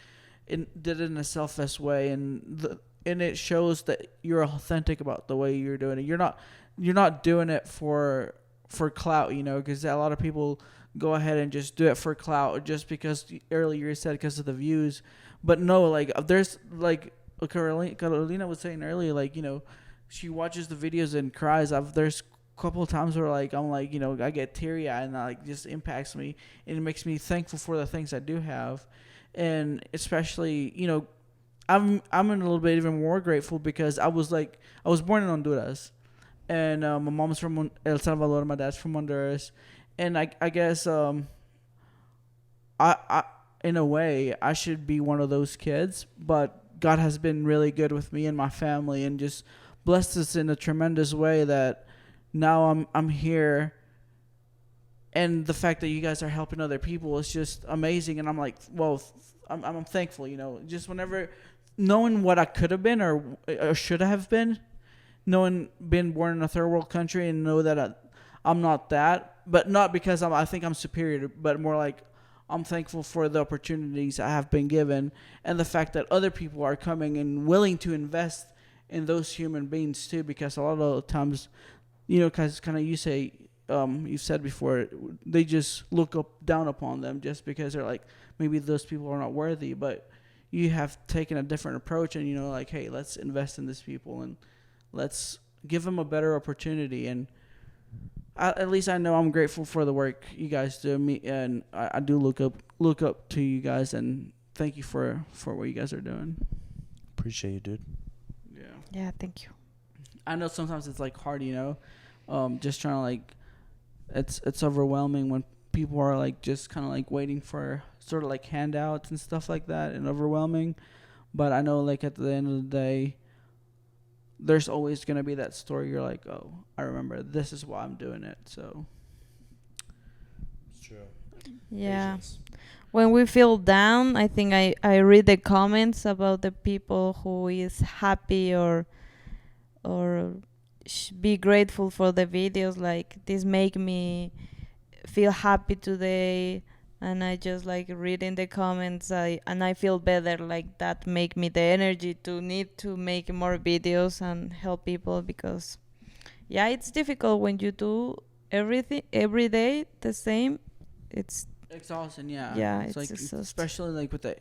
did it in a selfless way, and it shows that you're authentic about the way you're doing it. You're not doing it for clout, because a lot of people go ahead and just do it for clout just because earlier you said because of the views. But no, like there's like Carolina was saying earlier, like she watches the videos and cries. There's a couple of times where like I'm like I get teary eyed, and that like just impacts me, and it makes me thankful for the things I do have, and especially I'm in a little bit even more grateful because I was born in Honduras. And my mom's from El Salvador, my dad's from Honduras, and I guess I in a way I should be one of those kids, but God has been really good with me and my family, and just blessed us in a tremendous way that now I'm here. And the fact that you guys are helping other people is just amazing. And I'm like, well, I'm thankful, just whenever knowing what I could have been or should have been, knowing being born in a third world country and know that I'm not that, but not because I think I'm superior, but more like I'm thankful for the opportunities I have been given, and the fact that other people are coming and willing to invest in those human beings too, because a lot of times, because kind of you say, you've said before, they just look down upon them just because they're like, maybe those people are not worthy, but you have taken a different approach, and like, hey, let's invest in these people and let's give them a better opportunity. And at least I know I'm grateful for the work you guys do. And I do look up to you guys, and thank you for what you guys are doing. Appreciate you, dude. Yeah. Yeah, thank you. I know sometimes it's like hard, just trying to like, it's overwhelming when people are like just kind of like waiting for sort of like handouts and stuff like that, and overwhelming. But I know like at the end of the day, there's always going to be that story. You're like, oh, I remember this is why I'm doing it. So It's true. Yeah. Patience. When we feel down, I think I read the comments about the people who is happy or be grateful for the videos, like this make me feel happy today, and I just like reading the comments, and I feel better, like that make me the energy to need to make more videos and help people, because yeah, it's difficult when you do everything every day the same. It's exhausting, yeah. Yeah, it's like exhausting. especially like with the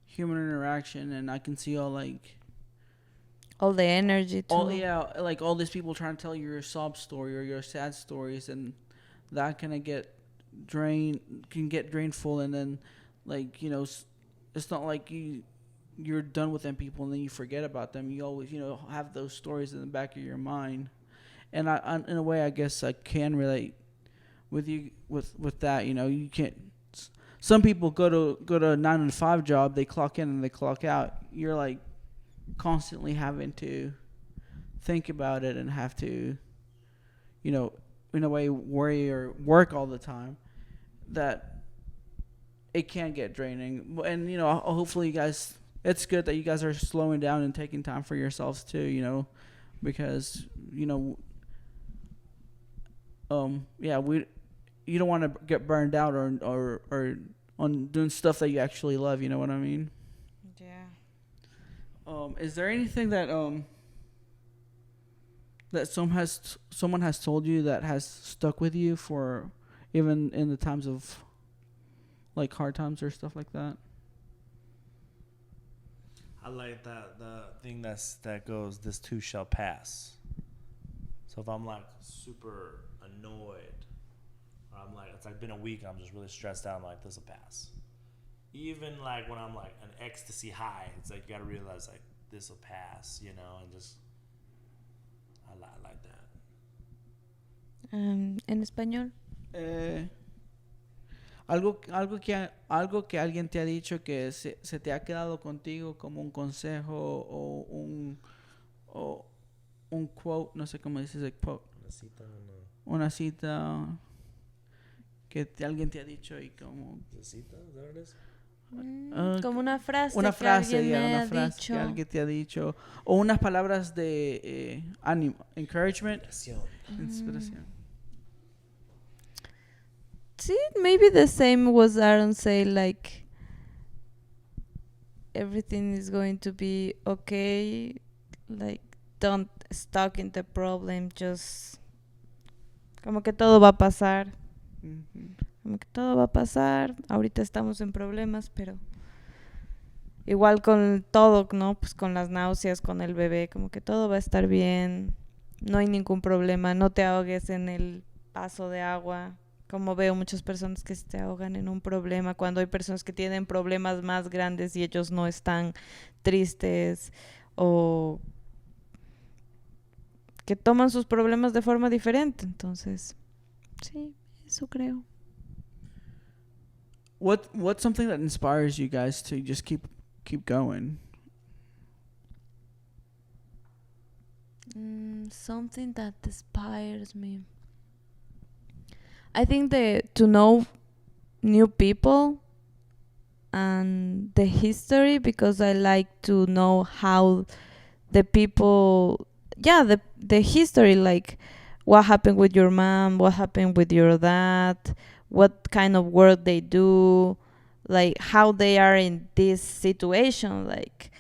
human interaction, and I can see all the energy too. like all these people trying to tell you your sob story or your sad stories, and that can get drained full, and then like it's not like you're done with them people and then you forget about them. You always have those stories in the back of your mind, and I in a way I guess I can relate with you with that. You can't. Some people go to a 9 to 5 job, they clock in and they clock out. You're like constantly having to think about it and have to in a way worry or work all the time, that it can get draining. And hopefully you guys, it's good that you guys are slowing down and taking time for yourselves too, because you don't want to get burned out or on doing stuff that you actually love, you know what I mean? Yeah. Is there anything that that someone has told you that has stuck with you for even in the times of like hard times or stuff like that? I like that the thing that goes, this too shall pass. So if I'm like super annoyed, or I'm like, it's like been a week, I'm just really stressed out, I'm like, this will pass. Even like when I'm like an ecstasy high, it's like you gotta realize like this will pass, and just I like that. En español. Algo que alguien te ha dicho que se te ha quedado contigo como un consejo o un quote, no sé cómo dices el quote. Una cita que alguien te ha dicho y como ¿Cita? ¿Es that what it is? Como una frase, una frase, que alguien me una ha frase dicho. que alguien te ha dicho, o unas palabras de ánimo, encouragement, inspiración. See, maybe the same was Aaron say, like everything is going to be okay, like don't stuck in the problem, just como que todo va a pasar. Como que todo va a pasar. Ahorita estamos en problemas, pero igual con todo, ¿no? Pues con las náuseas, con el bebé, como que todo va a estar bien. No hay ningún problema. No te ahogues en el vaso de agua. Como veo muchas personas que se ahogan en un problema, cuando hay personas que tienen problemas más grandes y ellos no están tristes o que toman sus problemas de forma diferente. Entonces, sí, eso creo. What's something that inspires you guys to just keep going? Something that inspires me. I think to know new people and the history, because I like to know how the people, yeah, the history, like what happened with your mom, what happened with your dad, what kind of work they do, like how they are in this situation, like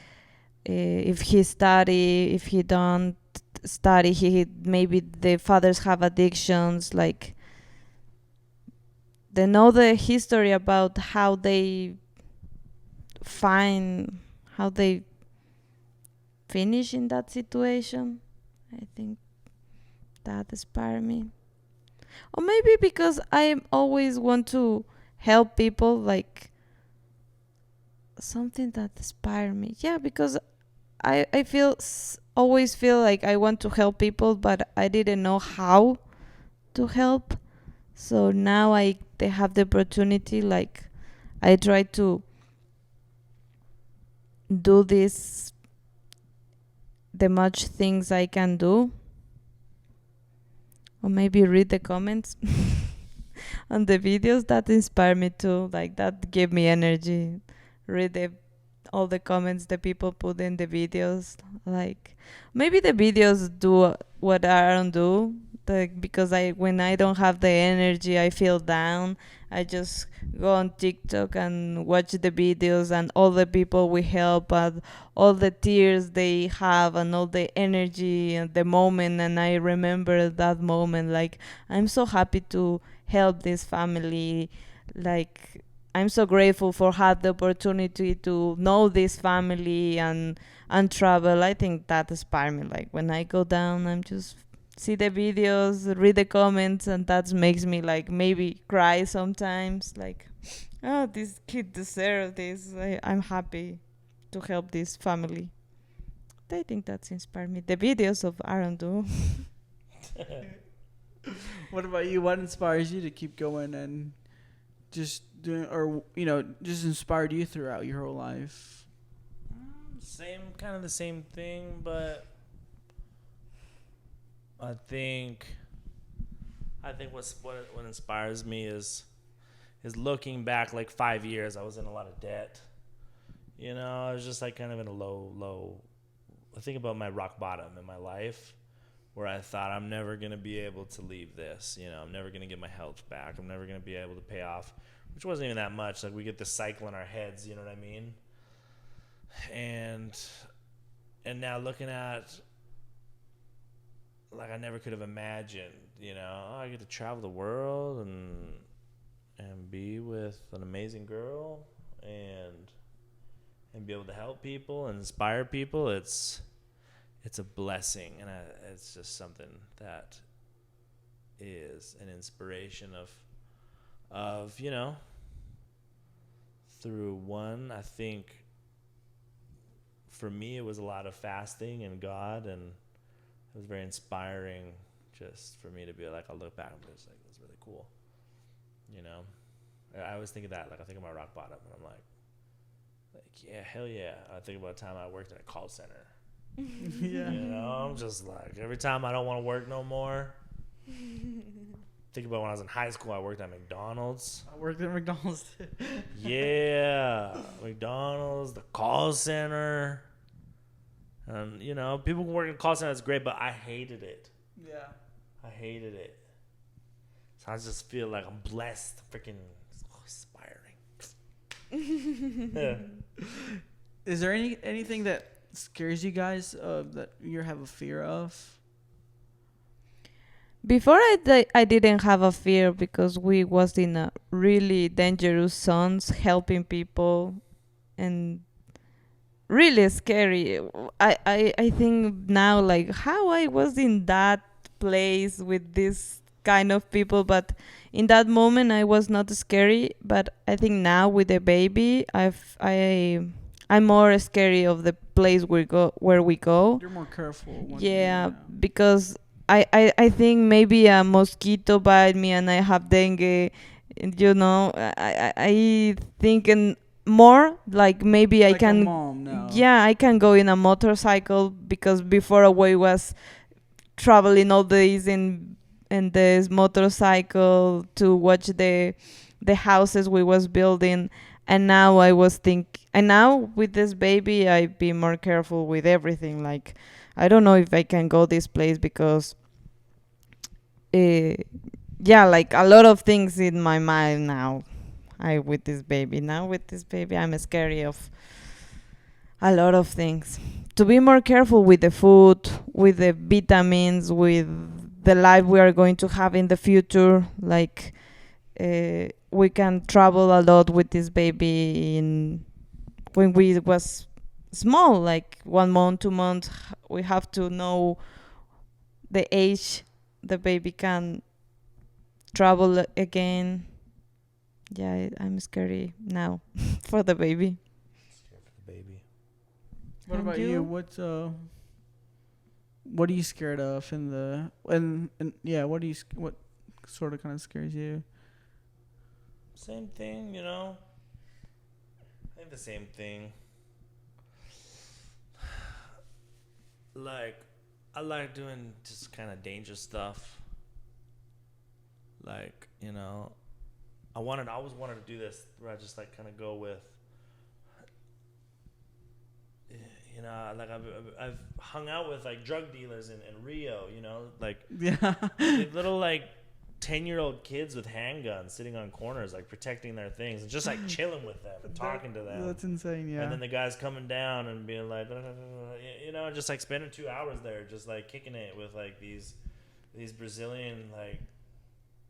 if he study, if he don't study, he maybe the fathers have addictions, like they know the history about how they find, how they finish in that situation. I think that inspired me. Or maybe because I always want to help people, like something that inspired me. Yeah, because I always feel like I want to help people, but I didn't know how to help. So now they have the opportunity, like I try to do this, the much things I can do. Or maybe read the comments on the videos that inspire me too, like that give me energy. Read all the comments the people put in the videos, like maybe the videos do what I don't do, like because when I don't have the energy, I feel down, I just go on TikTok and watch the videos and all the people we help and all the tears they have and all the energy and the moment, and I remember that moment, like I'm so happy to help this family, like I'm so grateful for had the opportunity to know this family and travel. I think that inspired me. Like when I go down, I'm just see the videos, read the comments, and that makes me like maybe cry sometimes. Like, oh, this kid deserves this. I'm happy to help this family. I think that's inspired me. The videos of Aaron do. What about you? What inspires you to keep going and just doing, or just inspired you throughout your whole life? Kind of the same thing, but I think what inspires me is looking back like 5 years. I was in a lot of debt. I was just like kind of in a low. I think about my rock bottom in my life, where I thought I'm never gonna be able to leave this. I'm never gonna get my health back. I'm never gonna be able to pay off, which wasn't even that much. Like we get this cycle in our heads. You know what I mean? And now looking at, like, I never could have imagined, I get to travel the world and be with an amazing girl and be able to help people and inspire people. It's a blessing, and it's just something that is an inspiration of through one. I think for me it was a lot of fasting and God, and it was very inspiring just for me to be like, I'll look back and be like, that's really cool. I always think of that. Like I think of my rock bottom, and I'm like, yeah, hell yeah. I think about the time I worked in a call center. Yeah. I'm just like, every time I don't want to work no more. Think about when I was in high school, I worked at McDonald's. I worked at McDonald's too. Yeah, McDonald's, the call center. And, people can work in a call center, that's great, but I hated it. Yeah. I hated it. So I just feel like I'm blessed, freaking inspiring. Yeah. Is there anything that scares you guys that you have a fear of? Before I didn't have a fear because we was in a really dangerous zones helping people and really scary. I think now like how I was in that place with this kind of people, but in that moment I was not scary. But I think now with the baby, I'm more scary of the place where we go. You're more careful. Yeah, because I think maybe a mosquito bite me and I have dengue. I think more like maybe I like can. a mom now. Yeah, I can go in a motorcycle because before away was traveling all days in this motorcycle to watch the houses we was building. And now and now with this baby I be more careful with everything. Like, I don't know if I can go this place because uh, yeah, like a lot of things in my mind now. I with this baby now with this baby I'm scary of a lot of things. To be more careful with the food, with the vitamins, with the life we are going to have in the future. Like, we can travel a lot with this baby in when we was small, like 1 month, 2 months. We have to know the age the baby can travel again. Yeah, I'm scary now for the baby. Scared for the baby. What And about you? What are you scared of in the and yeah? What sort of kind of scares you? Same thing, you know. I think the same thing. Like, I like doing just kind of dangerous stuff. Like, you know, I always wanted to do this where I just like kind of go with, you know, like I've hung out with like drug dealers in Rio, you know, like Yeah. little like 10-year-old kids with handguns sitting on corners, like protecting their things and just like chilling with them and talking to them. That's insane. Yeah. And then the guys coming down and being like, you know, just like spending 2 hours there, just like kicking it with like these Brazilian like,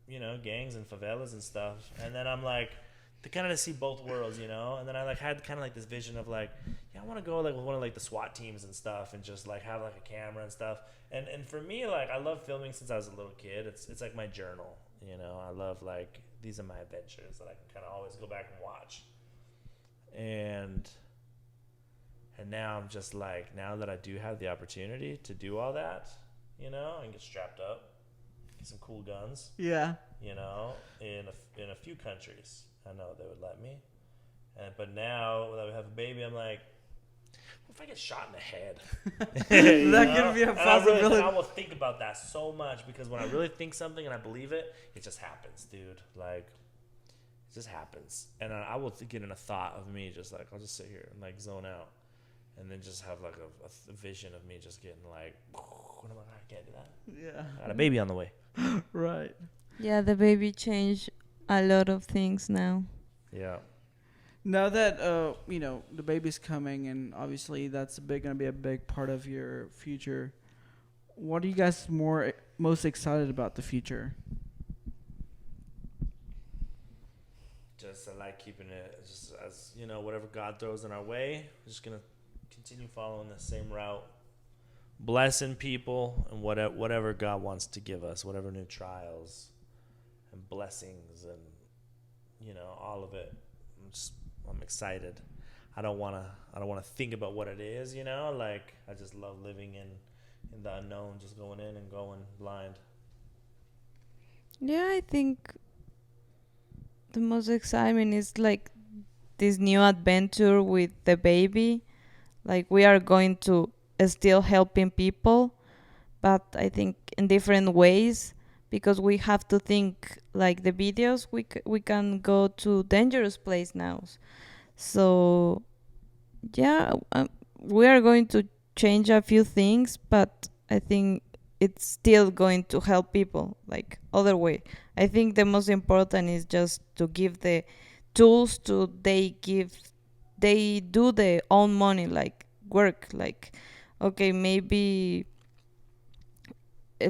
you know, gangs and favelas and stuff. And then I'm like, to kind of see both worlds, you know. And then I like had kind of like this vision of like, yeah, I want to go like with one of like the SWAT teams and stuff, and just like have like a camera and stuff. And for me, like, I love filming since I was a little kid. It's like my journal, you know. I love like, these are my adventures that I can kind of always go back and watch. And now I'm just like, now that I do have the opportunity to do all that, you know, and get strapped up, get some cool guns, Yeah. you know, in a few countries, I know they would let me. But now that we have a baby, I'm like, what if I get shot in the head? That could be a possibility. I will think about that so much, because when I really think something and I believe it, it just happens, dude. Like, it just happens. And I will get in a thought of me just like, I'll just sit here and like zone out, and then just have like a vision of me just getting like, what am I can't do that. Yeah. I got a baby on the way. Right. Yeah, the baby changed a lot of things now. Yeah. Now that you know, the baby's coming, and obviously that's gonna be a big part of your future. What are you guys most excited about the future? Just I like keeping it just as, you know, whatever God throws in our way, we're just gonna continue following the same route, blessing people and whatever God wants to give us, whatever new trials and blessings and, you know, all of it. I'm excited. I don't wanna think about what it is, you know. Like, I just love living in the unknown, just going in and going blind. Yeah, I think the most exciting is like this new adventure with the baby. Like, we are going to still helping people, but I think in different ways, because we have to think like the videos we can go to dangerous place now. So yeah, we are going to change a few things, but I think it's still going to help people like other way. I think the most important is just to give the tools to they do their own money, like work, like, okay, maybe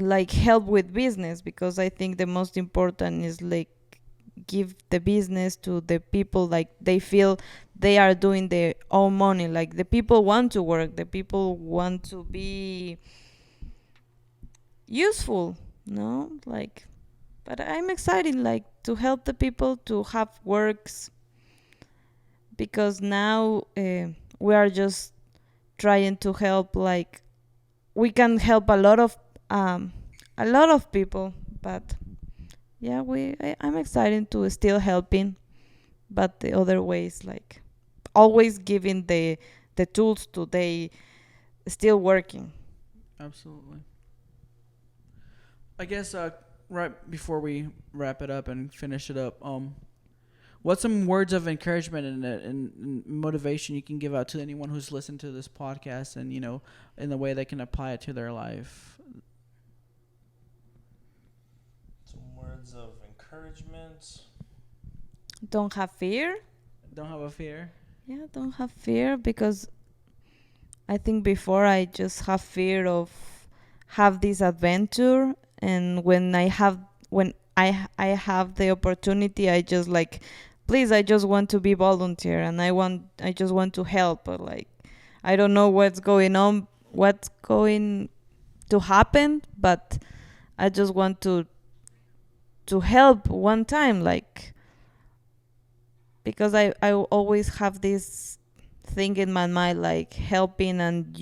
like help with business, because I think the most important is like give the business to the people, like they feel they are doing their own money, like the people want to work, the people want to be useful, no, like, but I'm excited like to help the people to have works, because now we are just trying to help, like we can help a lot of people, but yeah, I'm excited to still helping, but the other ways, like always giving the tools to they still working. Absolutely. I guess right before we wrap it up and finish it up, what's some words of encouragement and motivation you can give out to anyone who's listened to this podcast, and in the way they can apply it to their life? Some words of encouragement. Don't have fear. Don't have a fear. Yeah, don't have fear, because I think before I just have fear of have this adventure, and when I have the opportunity, I just like, please, I just want to be volunteer, and I just want to help, but like I don't know what's going on, what's going to happen, but I just want to help one time, like, because I always have this thing in my mind, like helping and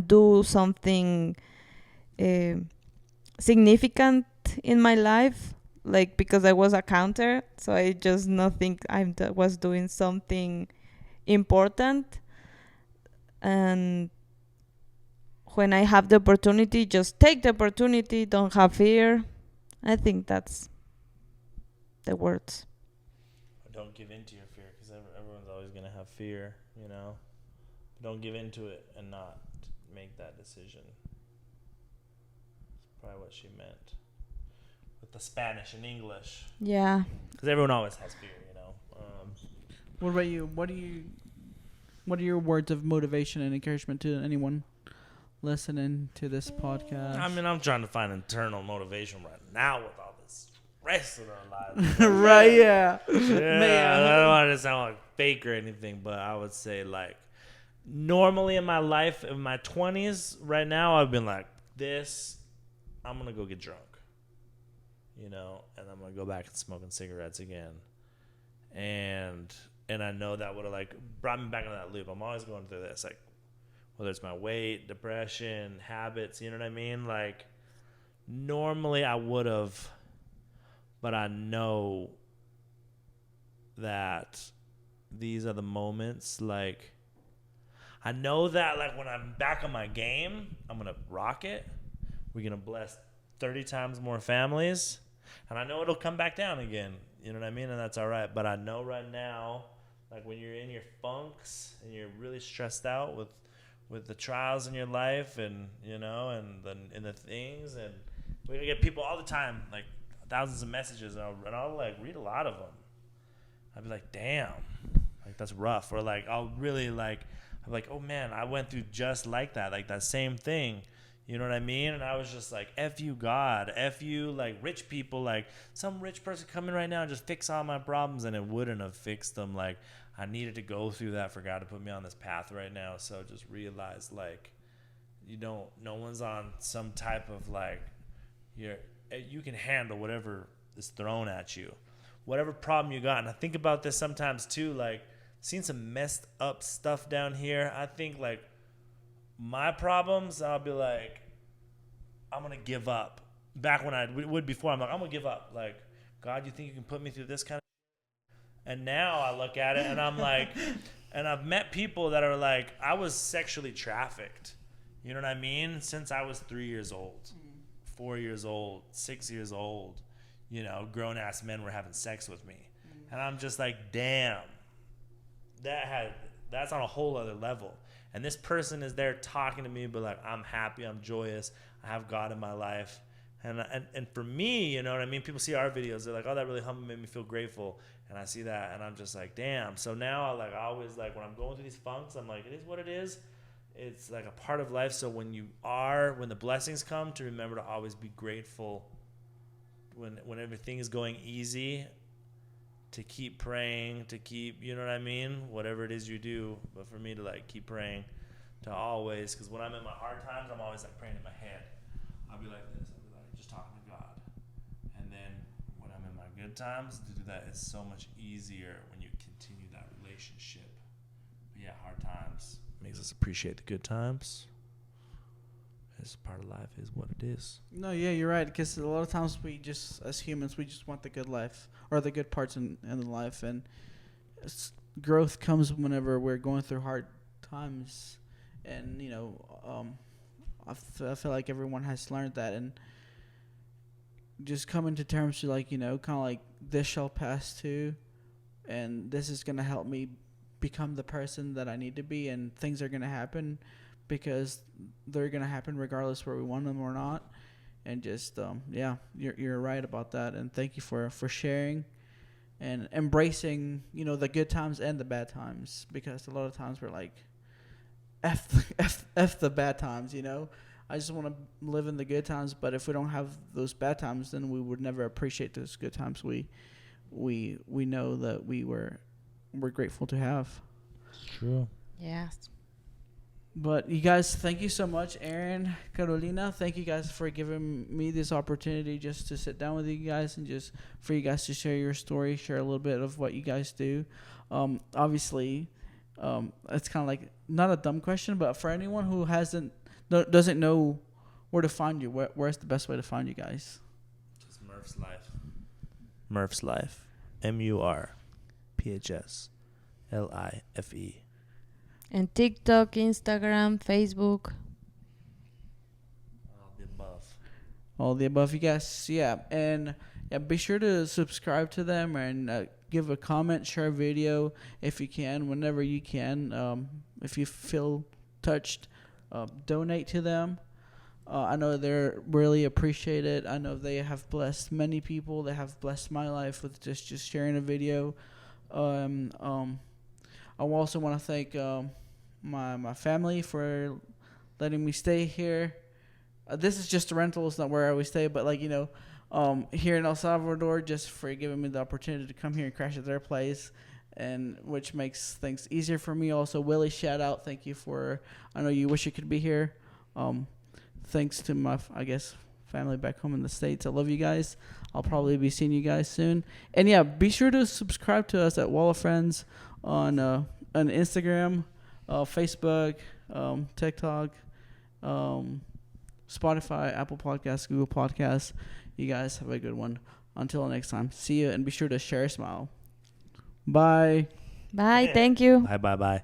do something significant in my life, like, because I was a counter, so I just not think was doing something important. And when I have the opportunity, just take the opportunity, don't have fear. I think that's the words. Don't give in to your fear, because everyone's always going to have fear, Don't give in to it and not make that decision. That's probably what she meant with the Spanish and English. Yeah. Because everyone always has fear, What about you? What are your words of motivation and encouragement to anyone listening to this podcast? I mean, I'm trying to find internal motivation right now with all this stress in our lives. Right, yeah. Yeah, I don't want to sound like fake or anything, but I would say, like, normally in my life, in my 20s, right now, I've been like, I'm going to go get drunk, and I'm going to go back and smoking cigarettes again. And I know that would have, like, brought me back into that loop. I'm always going through this, like, whether it's my weight, depression, habits, you know what I mean? Like, normally I would have, but I know that these are the moments, like, I know that, like, when I'm back on my game, I'm going to rock it. We're going to bless 30 times more families. And I know it'll come back down again. You know what I mean? And that's all right. But I know right now, like, when you're in your funks and you're really stressed out with the trials in your life and, and the things. And we get people all the time, like, thousands of messages. And I'll like, read a lot of them. I'll be like, damn. Like, that's rough. Or, like, I'll really, like, I'm like, oh, man, I went through just like that same thing. You know what I mean? And I was just like, F you, God. F you, like, rich people. Like, some rich person come in right now and just fix all my problems, and it wouldn't have fixed them. Like, I needed to go through that for God to put me on this path right now. So just realize, like, no one's on some type of, like, you can handle whatever is thrown at you. Whatever problem you got. And I think about this sometimes, too, like, seen some messed up stuff down here. I think, like, my problems, I'll be like, I'm going to give up. Back when I would before, I'm like, I'm going to give up. Like, God, you think you can put me through this kind of... And now I look at it and I'm like, and I've met people that are like, I was sexually trafficked. You know what I mean? Since I was 3 years old, 4 years old, 6 years old, grown-ass men were having sex with me. And I'm just like, damn. That's on a whole other level. And this person is there talking to me, but, like, I'm happy, I'm joyous, I have God in my life. And for me, you know what I mean? People see our videos, they're like, oh, that really humbled, made me feel grateful. And I see that, and I'm just like, damn. So now, like, I always, like, when I'm going through these funks, I'm like, it is what it is. It's like a part of life. So when the blessings come, to remember to always be grateful. When everything is going easy, to keep praying, to keep, you know what I mean? Whatever it is you do. But for me to, like, keep praying, to always, because when I'm in my hard times, I'm always, like, praying in my head. I'll be like this. I'll be like, just talking to God. And then when I'm in my good times, to do that is so much easier when you continue that relationship. But yeah, hard times makes us appreciate the good times. It's part of life, is what it is. No, yeah, you're right. Because a lot of times as humans, we just want the good life or the good parts in the life, and growth comes whenever we're going through hard times. And I feel like everyone has learned that, and just coming to terms to like, kind of like this shall pass too, and this is gonna help me become the person that I need to be, and things are gonna happen because they're gonna happen regardless whether we want them or not. And just you're right about that, and thank you for sharing and embracing the good times and the bad times, because a lot of times we're like f the bad times. I just want to live in the good times, but if we don't have those bad times, then we would never appreciate those good times we know that we're grateful to have. It's true. Yes. But you guys, thank you so much, Aaron, Carolina. Thank you guys for giving me this opportunity just to sit down with you guys and just for you guys to share your story, share a little bit of what you guys do. Obviously, it's kind of like not a dumb question, but for anyone who doesn't know where to find you, where's the best way to find you guys? Just Murphslife. Murphslife. MURPHSLIFE. And TikTok, Instagram, Facebook. All the above. All the above, you guys. Yeah. And be sure to subscribe to them and give a comment, share a video if you can, whenever you can. If you feel touched, donate to them. I know they're really appreciated. I know they have blessed many people. They have blessed my life with just sharing a video. I also want to thank my family for letting me stay here. This is just a rental. It's not where I always stay, but here in El Salvador, just for giving me the opportunity to come here and crash at their place, and which makes things easier for me. Also, Willie, shout out. Thank you I know you wish you could be here. Thanks to my, family back home in the States. I love you guys. I'll probably be seeing you guys soon. And yeah, be sure to subscribe to us at Wall of Friends on Instagram, Facebook, TikTok, Spotify, Apple Podcasts, Google Podcasts. You guys have a good one. Until next time, see you, and be sure to share a smile. Bye. Bye. Thank you. Bye.